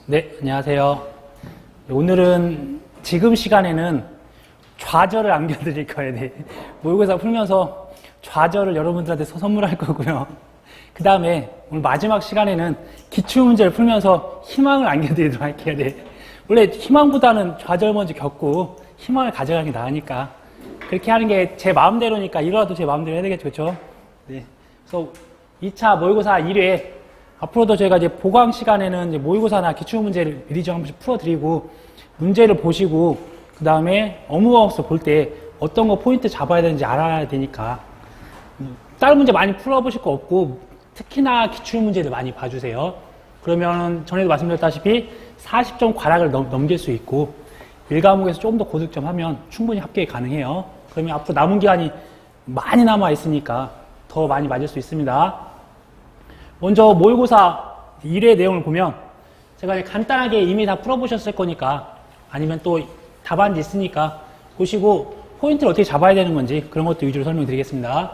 네, 안녕하세요. 오늘은 지금 시간에는 좌절을 안겨드릴 거예요. 네. 모의고사 풀면서 좌절을 여러분들한테 선물할 거고요. 그 다음에 오늘 마지막 시간에는 기출문제를 풀면서 희망을 안겨드리도록 할게요. 네. 원래 희망보다는 좌절 먼저 겪고 희망을 가져가는 게 나으니까 그렇게 하는 게 제 마음대로니까 이거라도 제 마음대로 해야 되겠죠. 그렇죠? 네. 그래서 2차 모의고사 1회 앞으로도 저희가 이제 보강 시간에는 이제 모의고사나 기출문제를 미리 좀 한 번씩 풀어드리고 문제를 보시고 그 다음에 어묵어묵서 볼 때 어떤 거 포인트 잡아야 되는지 알아야 되니까 다른 문제 많이 풀어보실 거 없고 특히나 기출문제를 많이 봐주세요. 그러면 전에도 말씀드렸다시피 40점 과락을 넘길 수 있고 1과목에서 조금 더 고득점 하면 충분히 합격이 가능해요. 그러면 앞으로 남은 기간이 많이 남아 있으니까 더 많이 맞을 수 있습니다. 먼저 모의고사 1회 내용을 보면 제가 간단하게 이미 다 풀어보셨을 거니까 아니면 또 답안지 있으니까 보시고 포인트를 어떻게 잡아야 되는 건지 그런 것도 위주로 설명드리겠습니다.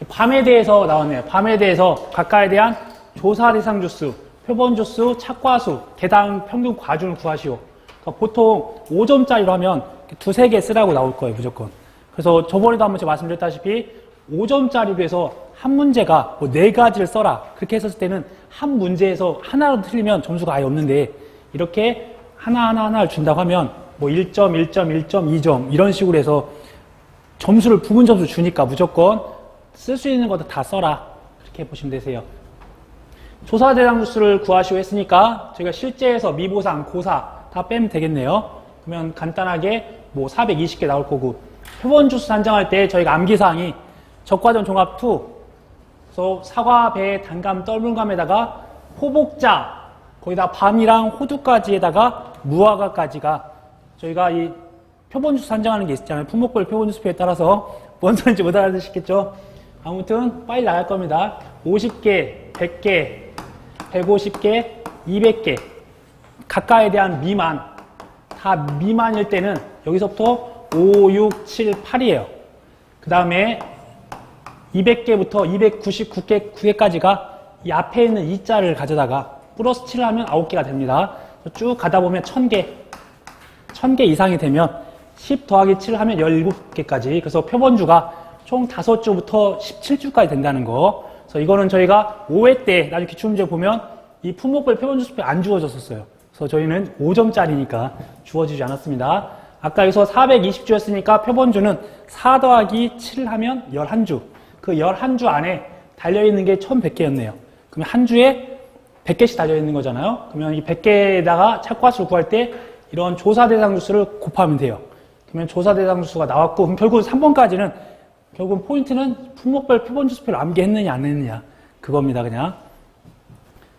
밤에 대해서 나왔네요. 밤에 대해서 각각에 대한 조사 대상 주수, 표본 주수, 착과수, 개당 평균 과중을 구하시오. 그러니까 보통 5점짜리로 하면 두세 개 쓰라고 나올 거예요, 무조건. 그래서 저번에도 한번 제가 말씀드렸다시피 5점짜리로 해서 한 문제가 뭐 4가지를 써라. 그렇게 했었을 때는 한 문제에서 하나로 틀리면 점수가 아예 없는데 이렇게 하나를 준다고 하면 뭐 1점, 1점, 1점, 2점 이런 식으로 해서 점수를 부분 점수 주니까 무조건 쓸 수 있는 것도 다 써라. 그렇게 보시면 되세요. 조사 대상 주수를 구하시오 했으니까 저희가 실제에서 미보상, 고사 다 빼면 되겠네요. 그러면 간단하게 뭐 420개 나올 거고 표본 주수 산정할 때 저희가 암기사항이 적과점 종합 2 그래서 사과, 배, 단감, 떨물감에다가 호복자 거기다 밤이랑 호두까지에다가 무화과까지가 저희가 이 표본 주수 산정하는 게 있잖아요. 품목별 표본 주수표에 따라서 뭔 소리인지 못 알아듣시겠죠? 아무튼 빨리 나갈 겁니다. 50개, 100개, 150개, 200개 각각에 대한 미만 다 미만일 때는 여기서부터 5, 6, 7, 8이에요. 그 다음에 200개부터 299개까지가 이 앞에 있는 2자를 가져다가 플러스 7을 하면 9개가 됩니다. 쭉 가다 보면 1000개 이상이 되면 10 더하기 7을 하면 17개까지. 그래서 표본주가 총 5주부터 17주까지 된다는 거. 그래서 이거는 저희가 5회 때 나중에 기출문제 보면 이 품목별 표본주수표 안 주어졌었어요. 그래서 저희는 5점짜리니까 주어지지 않았습니다. 아까 여기서 420주였으니까 표본주는 4 더하기 7을 하면 11주. 그 11주 안에 달려있는 게 1100개였네요. 그러면 한 주에 100개씩 달려있는 거잖아요. 그러면 이 100개에다가 착과수를 구할 때 이런 조사 대상 주수를 곱하면 돼요. 그러면 조사 대상 주수가 나왔고, 그럼 결국 3번까지는 결국 포인트는 품목별 표본 주수표를 암기했느냐 안 했느냐 그겁니다. 그냥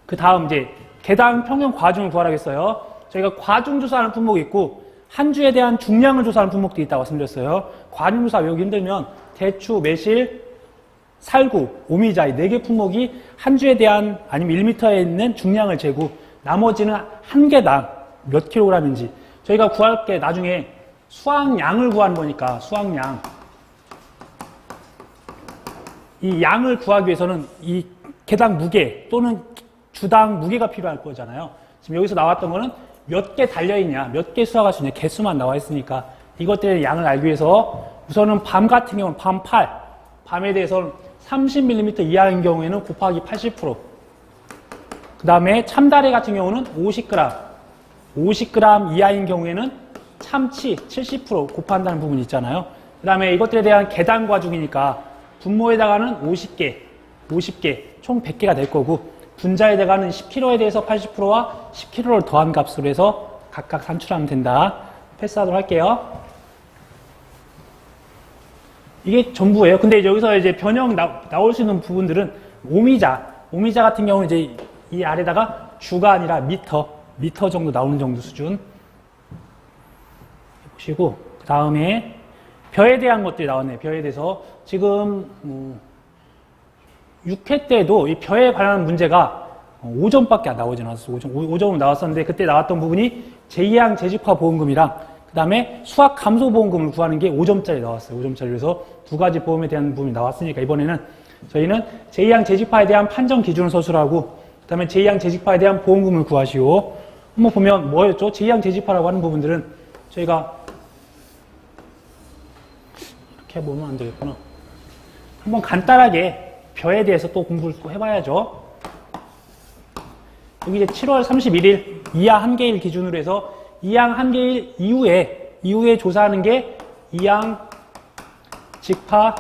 그 다음 이제 개당 평균 과중을 구하라겠어요. 저희가 과중 조사하는 품목이 있고 한 주에 대한 중량을 조사하는 품목도 있다고 말씀드렸어요. 과중 조사 외우기 힘들면 대추, 매실, 살구, 오미자 이 4개 품목이 한 주에 대한 아니면 1m에 있는 중량을 재고 나머지는 한 개당 몇 킬로그램인지 저희가 구할 게 나중에 수확량을 구하는 거니까 수확량 이 양을 구하기 위해서는 이 개당 무게 또는 주당 무게가 필요할 거잖아요. 지금 여기서 나왔던 거는 몇 개 달려있냐, 몇 개 수확할 수 있냐, 개수만 나와 있으니까 이것들의 양을 알기 위해서 우선은 밤 같은 경우는 밤 8, 밤에 대해서는 30mm 이하인 경우에는 곱하기 80%. 그 다음에 참다리 같은 경우는 50g. 50g 이하인 경우에는 참치 70% 곱한다는 부분이 있잖아요. 그 다음에 이것들에 대한 계단 과중이니까 분모에다가는 50개, 총 100개가 될 거고 분자에다가는 10kg에 대해서 80%와 10kg를 더한 값으로 해서 각각 산출하면 된다. 패스하도록 할게요. 이게 전부예요. 근데 여기서 이제 변형 나올 수 있는 부분들은 오미자 같은 경우는 이제 이 아래다가 주가 아니라 미터 정도 나오는 정도 수준 보시고 그 다음에 벼에 대한 것들이 나왔네요. 벼에 대해서 지금 6회 때도 이 벼에 관한 문제가 5점밖에 안 나오지 않았어요. 5점은 나왔었는데 그때 나왔던 부분이 제2항 재직화 보험금이랑 그 다음에 수학 감소 보험금을 구하는 게 5점짜리 나왔어요. 5점짜리. 그래서 두 가지 보험에 대한 부분이 나왔으니까 이번에는 저희는 제2항 재직파에 대한 판정 기준을 서술하고 다음에 제2항 재직파에 대한 보험금을 구하시오. 한번 보면 뭐였죠? 제2항 재직파라고 하는 부분들은 저희가 이렇게 보면 안 되겠구나. 한번 간단하게 벼에 대해서 또 공부를 또 해봐야죠. 여기 이제 7월 31일 이항 한계일 기준으로 해서 이항 한계일 이후에 조사하는 게 이항 직파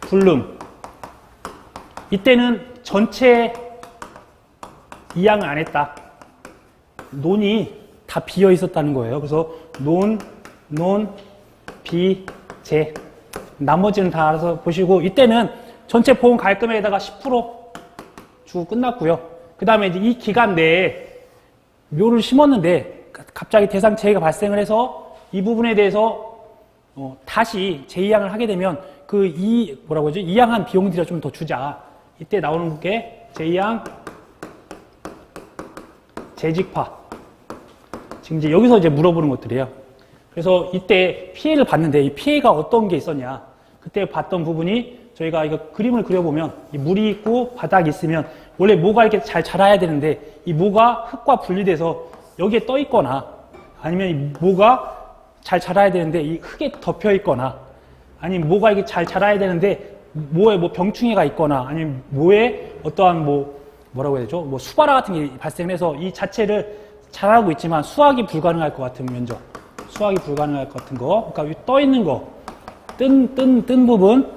불능. 이때는 전체 이항을 안 했다. 논이 다 비어 있었다는 거예요. 그래서 논, 비, 재. 나머지는 다 알아서 보시고, 이때는 전체 보험 가입금액에다가 10% 주고 끝났고요. 그 다음에 이제 이 기간 내에 묘를 심었는데 갑자기 대상 재해가 발생을 해서 이 부분에 대해서 다시 제2항을 하게 되면 이항한 비용들이 좀 더 주자. 이때 나오는 게 제2항 재직파. 지금 이제 여기서 이제 물어보는 것들이에요. 그래서 이때 피해를 봤는데 이 피해가 어떤 게 있었냐. 그때 봤던 부분이 저희가 이거 그림을 그려보면 이 물이 있고 바닥이 있으면 원래 모가 이렇게 잘 자라야 되는데 이 모가 흙과 분리돼서 여기에 떠 있거나 아니면 이 모가 잘 자라야 되는데 이 흙에 덮여 있거나 아니면 모가 이게 잘 자라야 되는데 모에 뭐 병충해가 있거나 아니면 모에 어떠한 뭐라고 해야 되죠? 뭐 수바라 같은 게 발생해서 이 자체를 자라고 있지만 수확이 불가능할 것 같은 면적. 수확이 불가능할 것 같은 거. 그러니까 떠 있는 거. 뜬 부분.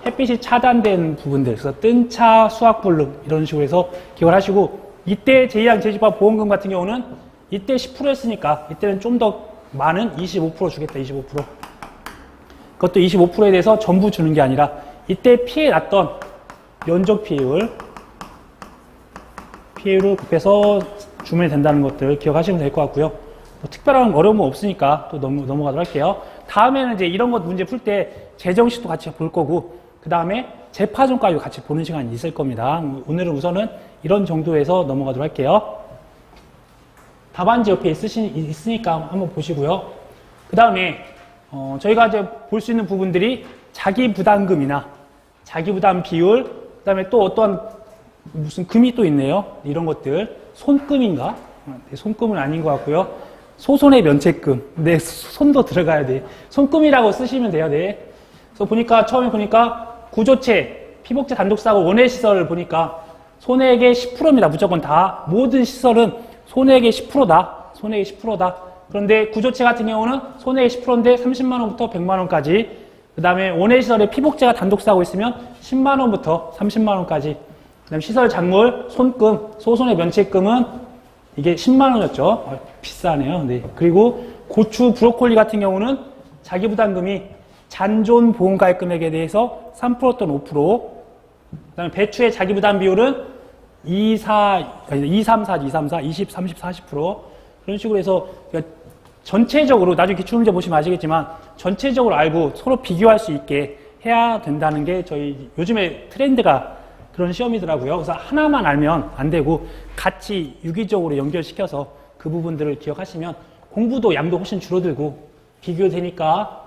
햇빛이 차단된 부분들. 그래서 뜬차 수확불능. 이런 식으로 해서 기억을 하시고 이때 제2항 재직파 보험금 같은 경우는 이때 10%였으니까 이때는 좀 더 많은 25% 주겠다. 25%. 그것도 25%에 대해서 전부 주는 게 아니라 이때 피해 났던 면적 피해율을 곱해서 주면 된다는 것들 기억하시면 될 것 같고요. 뭐 특별한 어려움은 없으니까 또 넘어가도록 할게요. 다음에는 이제 이런 것 문제 풀 때 재정식도 같이 볼 거고 그 다음에 재파전까지 같이 보는 시간이 있을 겁니다. 오늘은 우선은 이런 정도에서 넘어가도록 할게요. 답안지 옆에 있으니까 한번 보시고요. 그 다음에 저희가 이제 볼 수 있는 부분들이 자기 부담금이나 자기 부담 비율, 그 다음에 또 어떠한 무슨 금이 또 있네요. 이런 것들. 손금인가? 네, 손금은 아닌 것 같고요. 소손의 면책금. 네, 손도 들어가야 돼. 손금이라고 쓰시면 돼요. 네. 그래서 처음에 보니까 구조체, 피복제 단독사고 원해시설을 보니까 손해액의 10%입니다. 무조건 다. 모든 시설은 손해액의 10%다. 손해액의 10%다. 그런데 구조체 같은 경우는 손해액 10%인데 30만원부터 100만원까지. 그 다음에 원해시설에 피복제가 단독사고 있으면 10만원부터 30만원까지. 그 다음에 시설 작물, 손금, 소손의 면책금은 이게 10만원이었죠. 비싸네요. 네. 그리고 고추, 브로콜리 같은 경우는 자기부담금이 잔존 보험가입 금액에 대해서 3% 또는 5%. 그 다음에 배추의 자기부담 비율은 20, 30, 40% 그런 식으로 해서 전체적으로 나중에 기출문제 보시면 아시겠지만 전체적으로 알고 서로 비교할 수 있게 해야 된다는 게 저희 요즘에 트렌드가 그런 시험이더라고요. 그래서 하나만 알면 안 되고 같이 유기적으로 연결시켜서 그 부분들을 기억하시면 공부도 양도 훨씬 줄어들고 비교되니까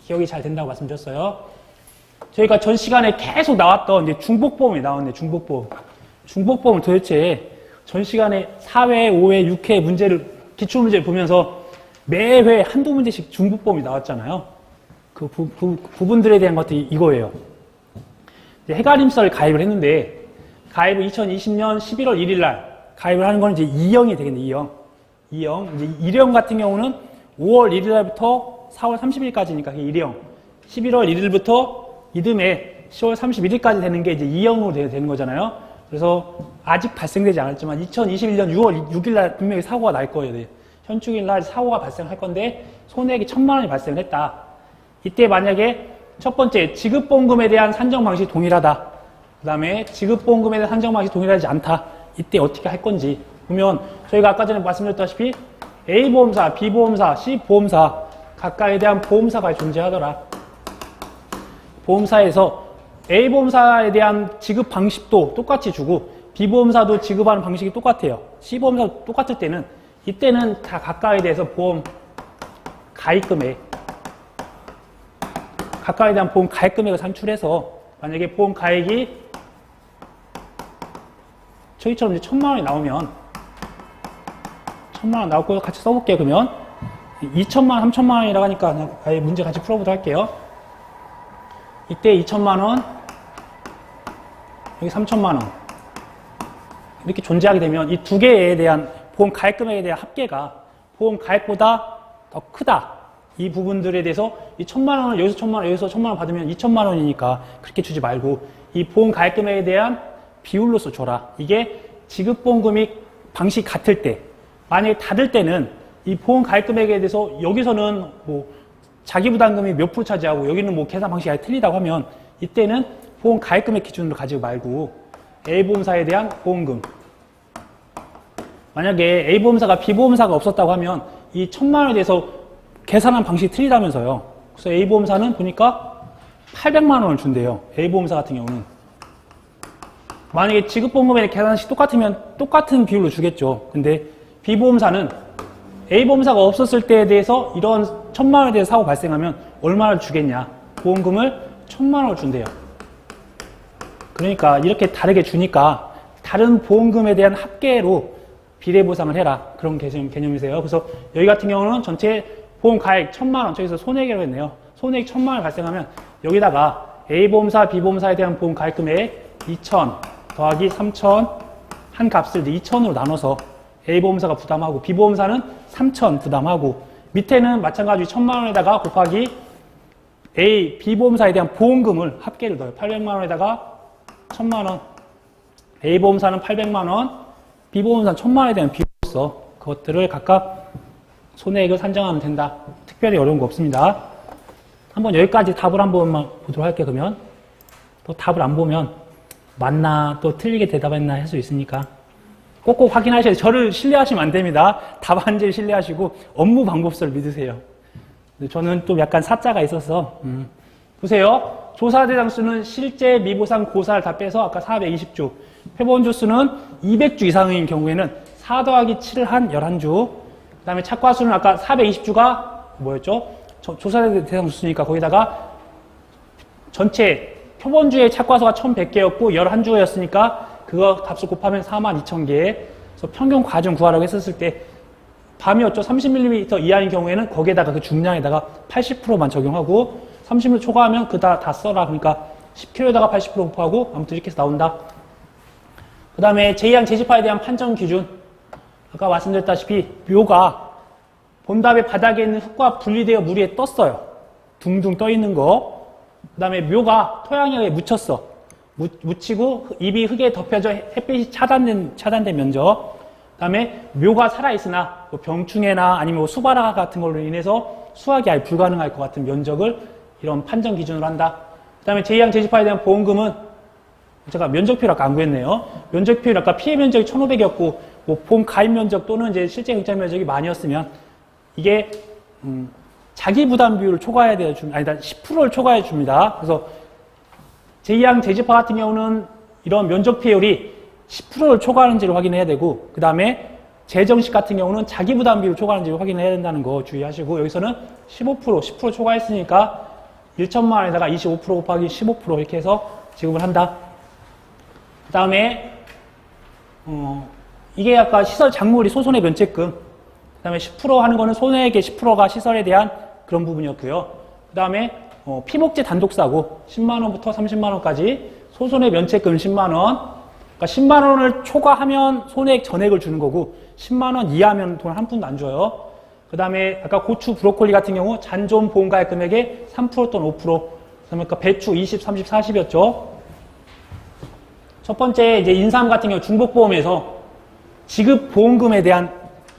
기억이 잘 된다고 말씀드렸어요. 저희가 전 시간에 계속 나왔던 이제 중복보험이 나왔는데 중복보험을 도대체 전 시간에 4회, 5회, 6회 문제를 기출문제를 보면서 매회 한두 문제씩 중복보험이 나왔잖아요. 그 부분들에 대한 것들이 이거예요. 해가림설 가입을 했는데 가입을 2020년 11월 1일 날 가입을 하는 건 이제 2형이 되겠네. 2형. 이제 1형 같은 경우는 5월 1일 날부터 4월 30일까지니까 1형. 11월 1일부터 이듬해 10월 31일까지 되는 게 이제 2형으로 되는 거잖아요. 그래서 아직 발생되지 않았지만 2021년 6월 6일 날 분명히 사고가 날 거예요. 네. 현충일 날 사고가 발생할 건데 손해액이 1,000만 원이 발생을 했다. 이때 만약에 첫 번째, 지급보험금에 대한 산정 방식이 동일하다. 그 다음에 지급보험금에 대한 산정 방식이 동일하지 않다. 이때 어떻게 할 건지 보면 저희가 아까 전에 말씀드렸다시피 A보험사, B보험사, C보험사 각각에 대한 보험사가 존재하더라. 보험사에서 A보험사에 대한 지급 방식도 똑같이 주고 B보험사도 지급하는 방식이 똑같아요. C보험사도 똑같을 때는 이때는 다 각각에 대해서 보험 가입금액 각각에 대한 보험 가입 금액을 산출해서 만약에 보험 가입이 저희처럼 이제 1,000만 원이 나오면 1,000만 원 나오고 같이 써볼게요. 그러면 2,000만 원, 3,000만 원이라고 하니까 그냥 아예 문제 같이 풀어보도록 할게요. 이때 2,000만 원, 여기 3,000만 원 이렇게 존재하게 되면 이 두 개에 대한 보험 가입 금액에 대한 합계가 보험 가입보다 더 크다. 이 부분들에 대해서 이 1,000만 원을 여기서 1,000만 원, 여기서 1,000만 원 받으면 2,000만 원이니까 그렇게 주지 말고 이 보험 가입 금액에 대한 비율로서 줘라. 이게 지급보험금이 방식이 같을 때, 만약에 다를 때는 이 보험 가입 금액에 대해서 여기서는 뭐 자기부담금이 몇 프로 차지하고 여기는 뭐 계산 방식이 아예 틀리다고 하면 이때는 보험 가입 금액 기준으로 가지고 말고 A보험사에 대한 보험금. 만약에 A보험사가 B보험사가 없었다고 하면 이 1,000만 원에 대해서 계산한 방식이 틀리다면서요. 그래서 A보험사는 보니까 800만 원을 준대요. A보험사 같은 경우는. 만약에 지급보험금에 계산식 똑같으면 똑같은 비율로 주겠죠. 근데 B보험사는 A보험사가 없었을 때에 대해서 이런 1,000만 원에 대해서 사고 발생하면 얼마를 주겠냐. 보험금을 1,000만 원을 준대요. 그러니까 이렇게 다르게 주니까 다른 보험금에 대한 합계로 비례보상을 해라. 그런 개념이세요. 그래서 여기 같은 경우는 전체 보험 가액 1,000만 원, 저기서 손해액이라고 했네요. 손해액 1,000만 원 발생하면 여기다가 A보험사, B보험사에 대한 보험 가입 금액 2,000 더하기 3,000 한 값을 2,000으로 나눠서 A보험사가 부담하고 B보험사는 3,000 부담하고 밑에는 마찬가지 1,000만 원에다가 곱하기 B보험사에 대한 보험금을 합계를 넣어요. 800만 원에다가 1,000만 원. A보험사는 800만 원, B보험사는 1,000만 원에 대한 비율로서 그것들을 각각 손해액을 산정하면 된다. 특별히 어려운 거 없습니다. 한번 여기까지 답을 한번 보도록 할게요. 그러면 또 답을 안 보면 맞나 또 틀리게 대답했나 할 수 있으니까 꼭꼭 확인하셔야 돼요. 저를 신뢰하시면 안 됩니다. 답안지를 신뢰하시고 업무 방법서를 믿으세요. 저는 또 약간 사자가 있어서 보세요. 조사 대상 수는 실제 미보상 고사를 다 빼서 아까 420주 회본주 수는 200주 이상인 경우에는 4 더하기 7을 한 11주 그 다음에 착과수는 아까 420주가 뭐였죠? 조사 대상 수니까 거기다가 전체 표본주의 착과수가 1,100개였고 11주였으니까 그거 값을 곱하면 42,000개. 그래서 평균 과중 구하라고 했었을 때 밤이었죠. 30mm 이하인 경우에는 거기에다가 그 중량에다가 80%만 적용하고 30mm 초과하면 그다 다 써라. 그러니까 10kg에다가 80% 곱하고 아무튼 이렇게 해서 나온다. 그 다음에 제2항 재집하에 대한 판정 기준. 아까 말씀드렸다시피 묘가 본답의 바닥에 있는 흙과 분리되어 물 위에 떴어요. 둥둥 떠 있는 거. 그 다음에 묘가 토양에 묻혔어. 묻히고 입이 흙에 덮여져 햇빛이 차단된 면적. 그 다음에 묘가 살아있으나 뭐 병충해나 아니면 뭐 수발화 같은 걸로 인해서 수확이 아예 불가능할 것 같은 면적을 이런 판정 기준으로 한다. 그 다음에 제2항 재집하에 대한 보험금은 제가 면적표를 아까 안 구했네요. 면적표를 아까 피해 면적이 1,500이었고 뭐 보험 가입 면적 또는 이제 실제 극장 면적이 많이었으면 이게 자기 부담 비율을 초과해야 돼요. 아니다 10%를 초과해 줍니다. 그래서 제2항 재집화 같은 경우는 이런 면적 피해율이 10%를 초과하는지를 확인해야 되고 그 다음에 재정식 같은 경우는 자기 부담 비율을 초과하는지를 확인해야 된다는 거 주의하시고 여기서는 10% 초과했으니까 1,000만 원에다가 25% 곱하기 15% 이렇게 해서 지급을 한다. 그 다음에 이게 아까 시설 작물이 소손해 면책금 그 다음에 10% 하는 거는 손해액의 10%가 시설에 대한 그런 부분이었고요. 그 다음에 피목재 단독사고 10만원부터 30만원까지 소손해 면책금 10만원 그러니까 10만원을 초과하면 손해액 전액을 주는 거고 10만원 이하면 돈 한 푼도 안 줘요. 그 다음에 아까 고추, 브로콜리 같은 경우 잔존 보험가액 금액의 3% 또는 5% 그 다음에 아까 배추 20, 30, 40이었죠. 첫 번째 이제 인삼 같은 경우 중복보험에서 지급 보험금에 대한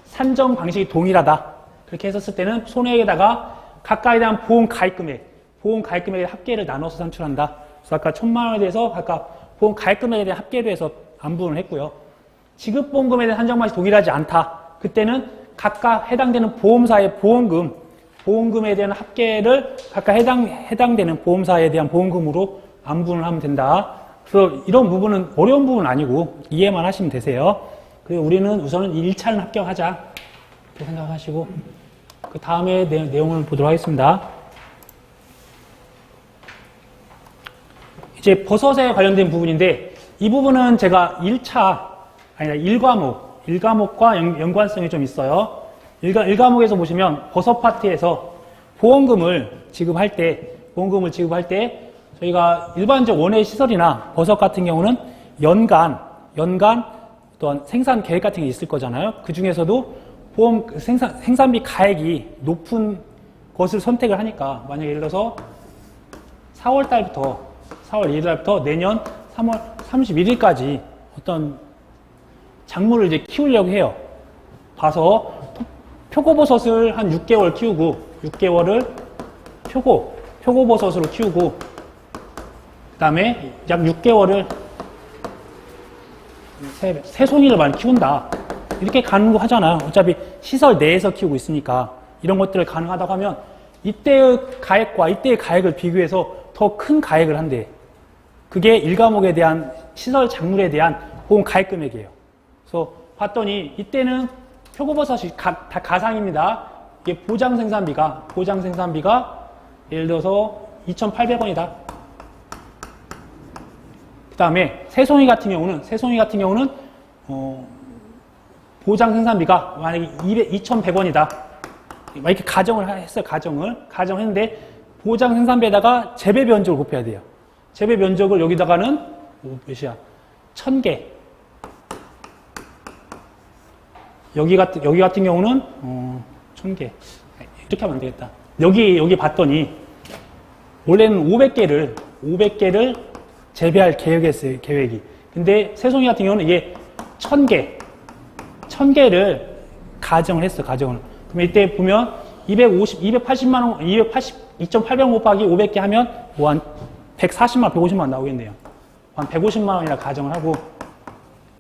산정 방식이 동일하다. 그렇게 했었을 때는 손해액에다가 각각에 대한 보험 가입금액의 합계를 나눠서 산출한다. 그래서 아까 1,000만 원에 대해서 각각 보험 가입금액에 대한 합계로 해서 안분을 했고요. 지급보험금에 대한 산정 방식이 동일하지 않다. 그때는 각각 해당되는 보험사의 보험금에 대한 합계를 각각 해당되는 보험사에 대한 보험금으로 안분을 하면 된다. 그래서 이런 부분은 어려운 부분은 아니고 이해만 하시면 되세요. 그리고 우리는 우선은 1차는 합격하자. 이렇게 생각하시고 그 다음에 내용을 보도록 하겠습니다. 이제 버섯에 관련된 부분인데 이 부분은 제가 1차 아니라 1과목과 연관성이 좀 있어요. 1과목에서 보시면 버섯 파트에서 보험금을 지급할 때 저희가 일반적 원예 시설이나 버섯 같은 경우는 연간 또한 생산 계획 같은 게 있을 거잖아요. 그 중에서도 생산비 가액이 높은 것을 선택을 하니까, 만약에 예를 들어서 4월 1일 달부터 내년 3월 31일까지 어떤 작물을 이제 키우려고 해요. 봐서 표고버섯을 한 6개월 키우고, 6개월을 표고버섯으로 키우고, 그 다음에 약 6개월을 새송이를 많이 키운다. 이렇게 가는 거 하잖아요. 어차피 시설 내에서 키우고 있으니까. 이런 것들을 가능하다고 하면 이때의 가액과 이때의 가액을 비교해서 더 큰 가액을 한대. 그게 1과목에 대한 시설 작물에 대한 보험 가액 금액이에요. 그래서 봤더니 이때는 표고버섯이 다 가상입니다. 이게 보장 생산비가 예를 들어서 2,800원이다. 그 다음에 새송이 같은 경우는 보장 생산비가 만약에 2,100원이다. 이렇게 가정을 했어요. 가정했는데 보장 생산비에다가 재배 면적을 곱해야 돼요. 재배 면적을 여기다가는 몇이야? 1,000개. 여기 같은 경우는 1,000개. 이렇게 하면 안 되겠다. 여기 봤더니 원래는 500개를 재배할 계획이었어요. 계획이. 근데 새송이 같은 경우는 이게 1,000개를 가정을 했어. 그러면 이때 보면 2,800원 곱하기 500개 하면 뭐 한 140만, 150만 나오겠네요. 한 150만 원이라 가정을 하고,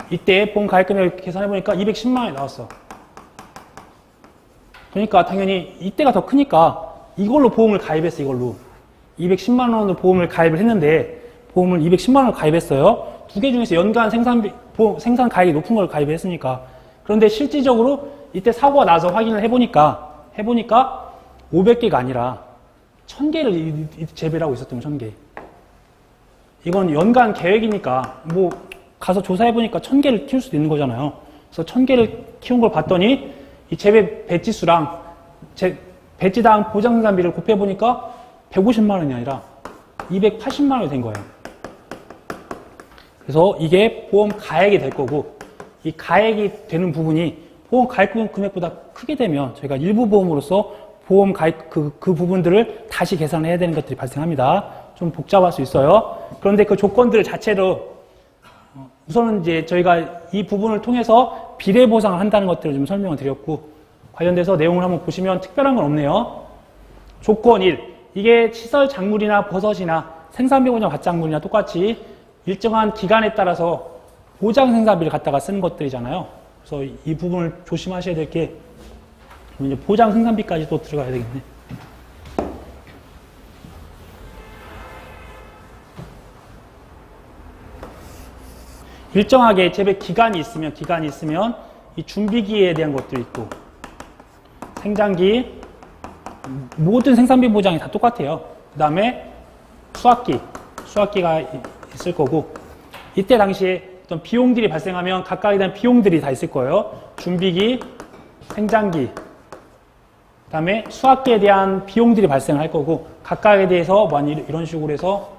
이때 보험 가액 금액 계산해보니까 210만 원이 나왔어. 그러니까 당연히 이때가 더 크니까 이걸로 보험을 가입했어. 이걸로 210만 원으로 보험을 가입을 했는데, 보험을 210만 원을 가입했어요. 두 개 중에서 연간 생산 가액이 높은 걸 가입을 했으니까. 그런데 실질적으로 이때 사고가 나서 확인을 해보니까 500개가 아니라 1,000개를 재배를 하고 있었던 거예요. 1,000개. 이건 연간 계획이니까 뭐 가서 조사해보니까 1,000개를 키울 수도 있는 거잖아요. 그래서 1,000개를 키운 걸 봤더니 이 재배 배지수랑 배지당 보장생산비를 곱해보니까 150만 원이 아니라 280만 원이 된 거예요. 그래서 이게 보험 가액이 될 거고, 이 가액이 되는 부분이 보험 가입 금액보다 크게 되면 저희가 일부 보험으로서 보험 가입 그 부분들을 다시 계산해야 되는 것들이 발생합니다. 좀 복잡할 수 있어요. 그런데 그 조건들 자체로 우선은 이제 저희가 이 부분을 통해서 비례 보상을 한다는 것들을 좀 설명을 드렸고, 관련돼서 내용을 한번 보시면 특별한 건 없네요. 조건 1. 이게 시설 작물이나 버섯이나 생산비 보장 밭작물이나 똑같이 일정한 기간에 따라서 보장 생산비를 갖다가 쓰는 것들이잖아요. 그래서 이 부분을 조심하셔야 될 게, 이제 보장 생산비까지 또 들어가야 되겠네. 일정하게 재배 기간이 있으면 이 준비기에 대한 것도 있고, 생장기, 모든 생산비 보장이 다 똑같아요. 그 다음에 수확기가 있을 거고, 이때 당시에 어떤 비용들이 발생하면 각각에 대한 비용들이 다 있을 거예요. 준비기, 생장기, 그 다음에 수확기에 대한 비용들이 발생할 거고, 각각에 대해서 이런 식으로 해서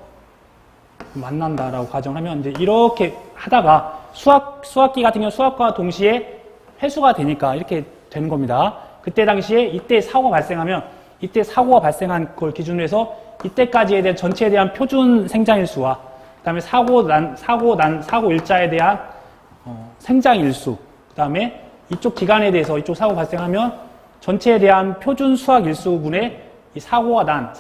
만난다라고 가정하면 이제 이렇게 하다가 수확기 같은 경우 수확과 동시에 회수가 되니까 이렇게 되는 겁니다. 그때 당시에 이때 사고가 발생하면 이때 사고가 발생한 걸 기준으로 해서 이때까지에 대한 전체에 대한 표준 생장일수와 그 다음에 사고 일자에 대한 생장일수, 그 다음에 이쪽 기간에 대해서 이쪽 사고 발생하면 전체에 대한 표준 수확일수분의 이 사고가 난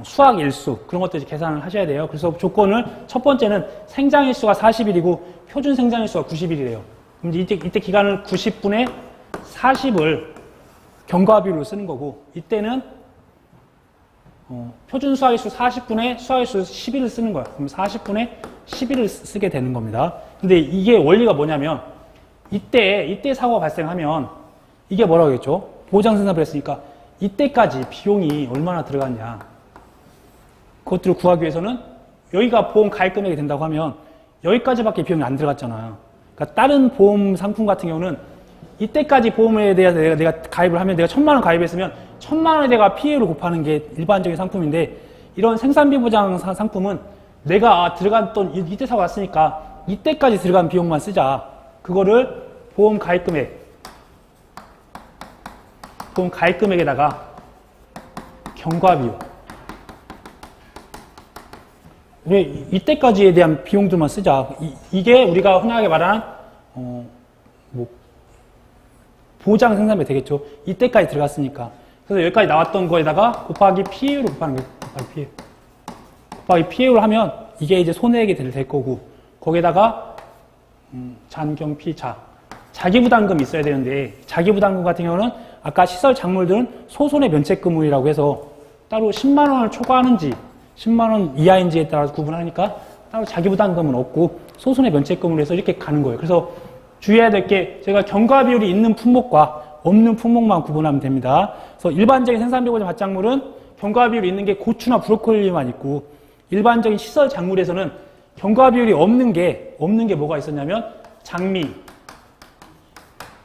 수확일수, 그런 것들 계산을 하셔야 돼요. 그래서 조건을 첫 번째는 생장일수가 40일이고 표준 생장일수가 90일이래요. 그럼 이때 기간을 90분의 40을 경과비율로 쓰는 거고, 이때는 표준 수확일수 40분의 수확일수 10일을 쓰는 거야. 그럼 40분의 10일을 쓰게 되는 겁니다. 근데 이게 원리가 뭐냐면, 이때 사고가 발생하면 이게 뭐라고 했죠? 보장생산비를 했으니까 이때까지 비용이 얼마나 들어갔냐, 그것들을 구하기 위해서는 여기가 보험 가입 금액이 된다고 하면 여기까지밖에 비용이 안 들어갔잖아요. 그러니까 다른 보험 상품 같은 경우는 이때까지 보험에 대해서 내가 가입을 하면 내가 1,000만 원 가입했으면 1,000만 원에 내가 PA로 곱하는 게 일반적인 상품인데 이런 생산비 보장 상품은 내가 들어갔던 이때 사고 왔으니까 이때까지 들어간 비용만 쓰자. 그거를 보험 가입금액에다가 경과비용. 왜 이때까지에 대한 비용들만 쓰자. 이게 우리가 흔하게 말하는 보장 생산비 되겠죠. 이때까지 들어갔으니까. 그래서 여기까지 나왔던 거에다가 곱하기 PA로 곱하는 거예요. 곱하기 PA로 하면 이게 이제 손해액이 될 거고 거기에다가 잔경피자 자기부담금 있어야 되는데 자기부담금 같은 경우는 아까 시설 작물들은 소손해 면책금이라고 해서 따로 10만 원을 초과하는지 10만 원 이하인지에 따라서 구분하니까 따로 자기부담금은 없고 소손해 면책금으로 해서 이렇게 가는 거예요. 그래서 주의해야 될 게 제가 경과 비율이 있는 품목과 없는 품목만 구분하면 됩니다. 그래서 일반적인 생산비 보장 밭작물은 경과 비율이 있는 게 고추나 브로콜리만 있고 일반적인 시설 작물에서는 경과 비율이 없는 게 뭐가 있었냐면 장미,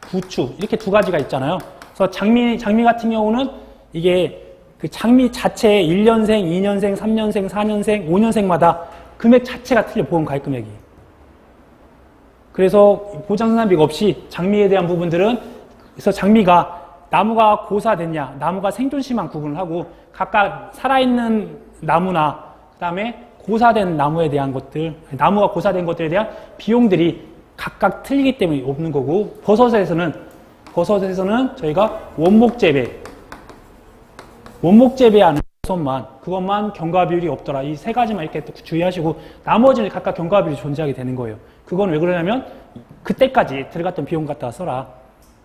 부추 이렇게 두 가지가 있잖아요. 그래서 장미 같은 경우는 이게 그 장미 자체에 1년생, 2년생, 3년생, 4년생, 5년생마다 금액 자체가 틀려 보험 가입 금액이. 그래서 보장생산비가 없이 장미에 대한 부분들은 그래서 장미가 나무가 고사됐냐, 나무가 생존시만 구분을 하고 각각 살아있는 나무나 그다음에 고사된 나무에 대한 것들, 나무가 고사된 것들에 대한 비용들이 각각 틀리기 때문에 없는 거고 버섯에서는 저희가 원목 재배하는 그것만 경과 비율이 없더라. 이 세 가지만 이렇게 주의하시고 나머지는 각각 경과 비율이 존재하게 되는 거예요. 그건 왜 그러냐면 그때까지 들어갔던 비용 갖다가 써라.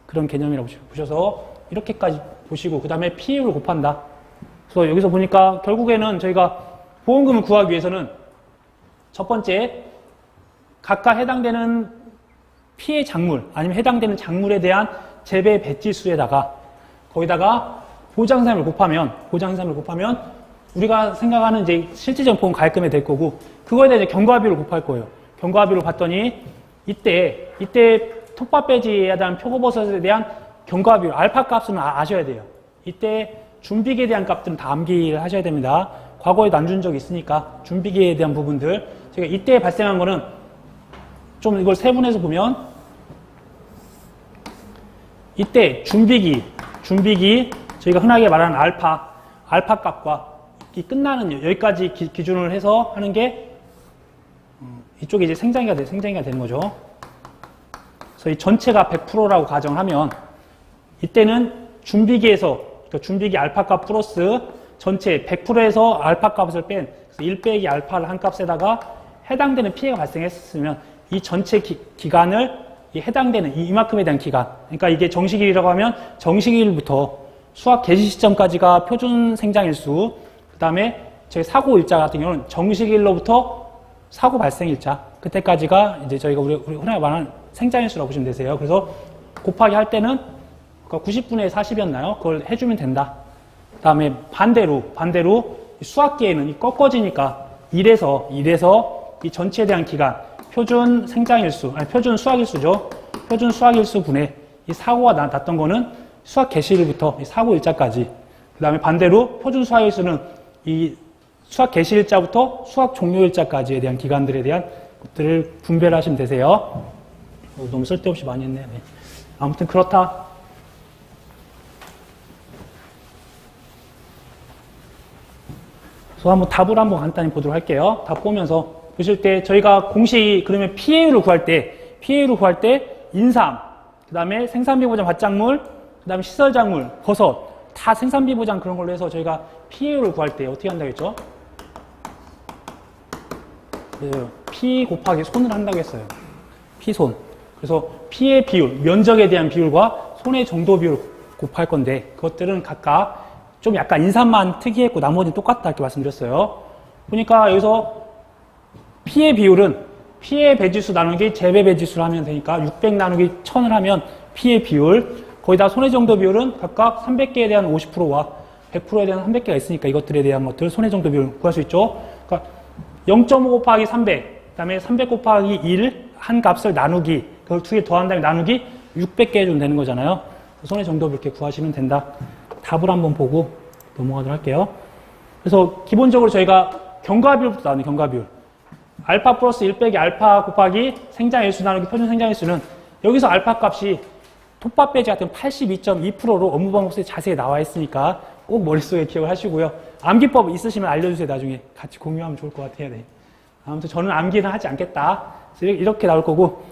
그런 개념이라고 보셔서 이렇게까지 보시고 그 다음에 PA를 곱한다. 그래서 여기서 보니까 결국에는 저희가 보험금을 구하기 위해서는 첫 번째 각각 해당되는 피해 작물 아니면 해당되는 작물에 대한 재배 배지수에다가 거기다가 보장생산을 곱하면 우리가 생각하는 이제 실질적 보험 가입금이 될 거고 그거에 대해 경과비율을 곱할 거예요. 경과비율을 봤더니 이때 톱밥배지에 대한 표고버섯에 대한 경과비율 알파 값은 아셔야 돼요. 이때 준비기에 대한 값들은 다 암기를 하셔야 됩니다. 과거에도 안 준 적이 있으니까 준비기에 대한 부분들 제가 이때 발생한 거는 좀 이걸 세분해서 보면 이때 준비기 저희가 흔하게 말하는 알파 값과 이 끝나는 여기까지 기준을 해서 하는 게 이쪽에 이제 생장기가 되는 거죠. 그래서 이 전체가 100%라고 가정하면 이때는 준비기에서 그러니까 준비기 알파 값 플러스 전체 100%에서 알파 값을 뺀 1 빼기 알파를 한 값에다가 해당되는 피해가 발생했으면 이 전체 기간을 해당되는 이만큼에 대한 기간 그러니까 이게 정식일이라고 하면 정식일부터 수확 개시 시점까지가 표준 생장일수 그 다음에 저희 사고 일자 같은 경우는 정식일로부터 사고 발생 일자 그때까지가 이제 저희가 우리 흔하게 말하는 생장일수라고 보시면 되세요. 그래서 곱하기 할 때는 90분의 40이었나요? 그걸 해주면 된다. 그 다음에 반대로 수확기에는 꺾어지니까 1에서 이 전체에 대한 기간 표준 생장일수 아니 표준 수확일수죠. 표준 수확일수 분의 이 사고가 났던 거는 수확 개시일부터 이 사고 일자까지 그 다음에 반대로 표준 수확일수는 이 수확 개시일자부터 수확 종료일자까지에 대한 기간들에 대한 것들을 분배를 하시면 되세요. 너무 쓸데없이 많이 했네. 네. 아무튼 그렇다. 그래서 한번 답을 한번 간단히 보도록 할게요. 답 보면서 보실 때 저희가 공식 그러면 PA를 구할 때 인삼, 그 다음에 생산비 보장 밭작물, 그 다음에 시설작물, 버섯 다 생산비 보장 그런 걸로 해서 저희가 PA를 구할 때 어떻게 한다고 했죠? P 곱하기 손을 한다고 했어요. P손. 그래서 P의 비율, 면적에 대한 비율과 손의 정도 비율 곱할 건데 그것들은 각각 좀 약간 인삼만 특이했고 나머지는 똑같다 이렇게 말씀드렸어요. 보니까 여기서 P의 비율은 P의 배지수 나누기 재배 배지수를 하면 되니까 600 나누기 1000을 하면 P의 비율 거기다 손해 정도 비율은 각각 300개에 대한 50%와 100%에 대한 300개가 있으니까 이것들에 대한 것들 손해 정도 비율 구할 수 있죠. 그러니까 0.5 곱하기 300 그 다음에 300 곱하기 1 한 값을 나누기, 그걸 두 개 더한 다음에 나누기 600개 해주면 되는 거잖아요. 손의 정도를 이렇게 구하시면 된다. 답을 한번 보고 넘어가도록 할게요. 그래서 기본적으로 저희가 경과비율부터 나오네, 경과비율. 알파 플러스 1 빼기 알파 곱하기 생장일수 나누기 표준 생장일수는 여기서 알파 값이 톱밥 배지 같은 82.2%로 업무방법서에 자세히 나와 있으니까 꼭 머릿속에 기억을 하시고요. 암기법 있으시면 알려주세요. 나중에 같이 공유하면 좋을 것 같아요. 네. 아무튼 저는 암기는 하지 않겠다. 그래서 이렇게 나올 거고,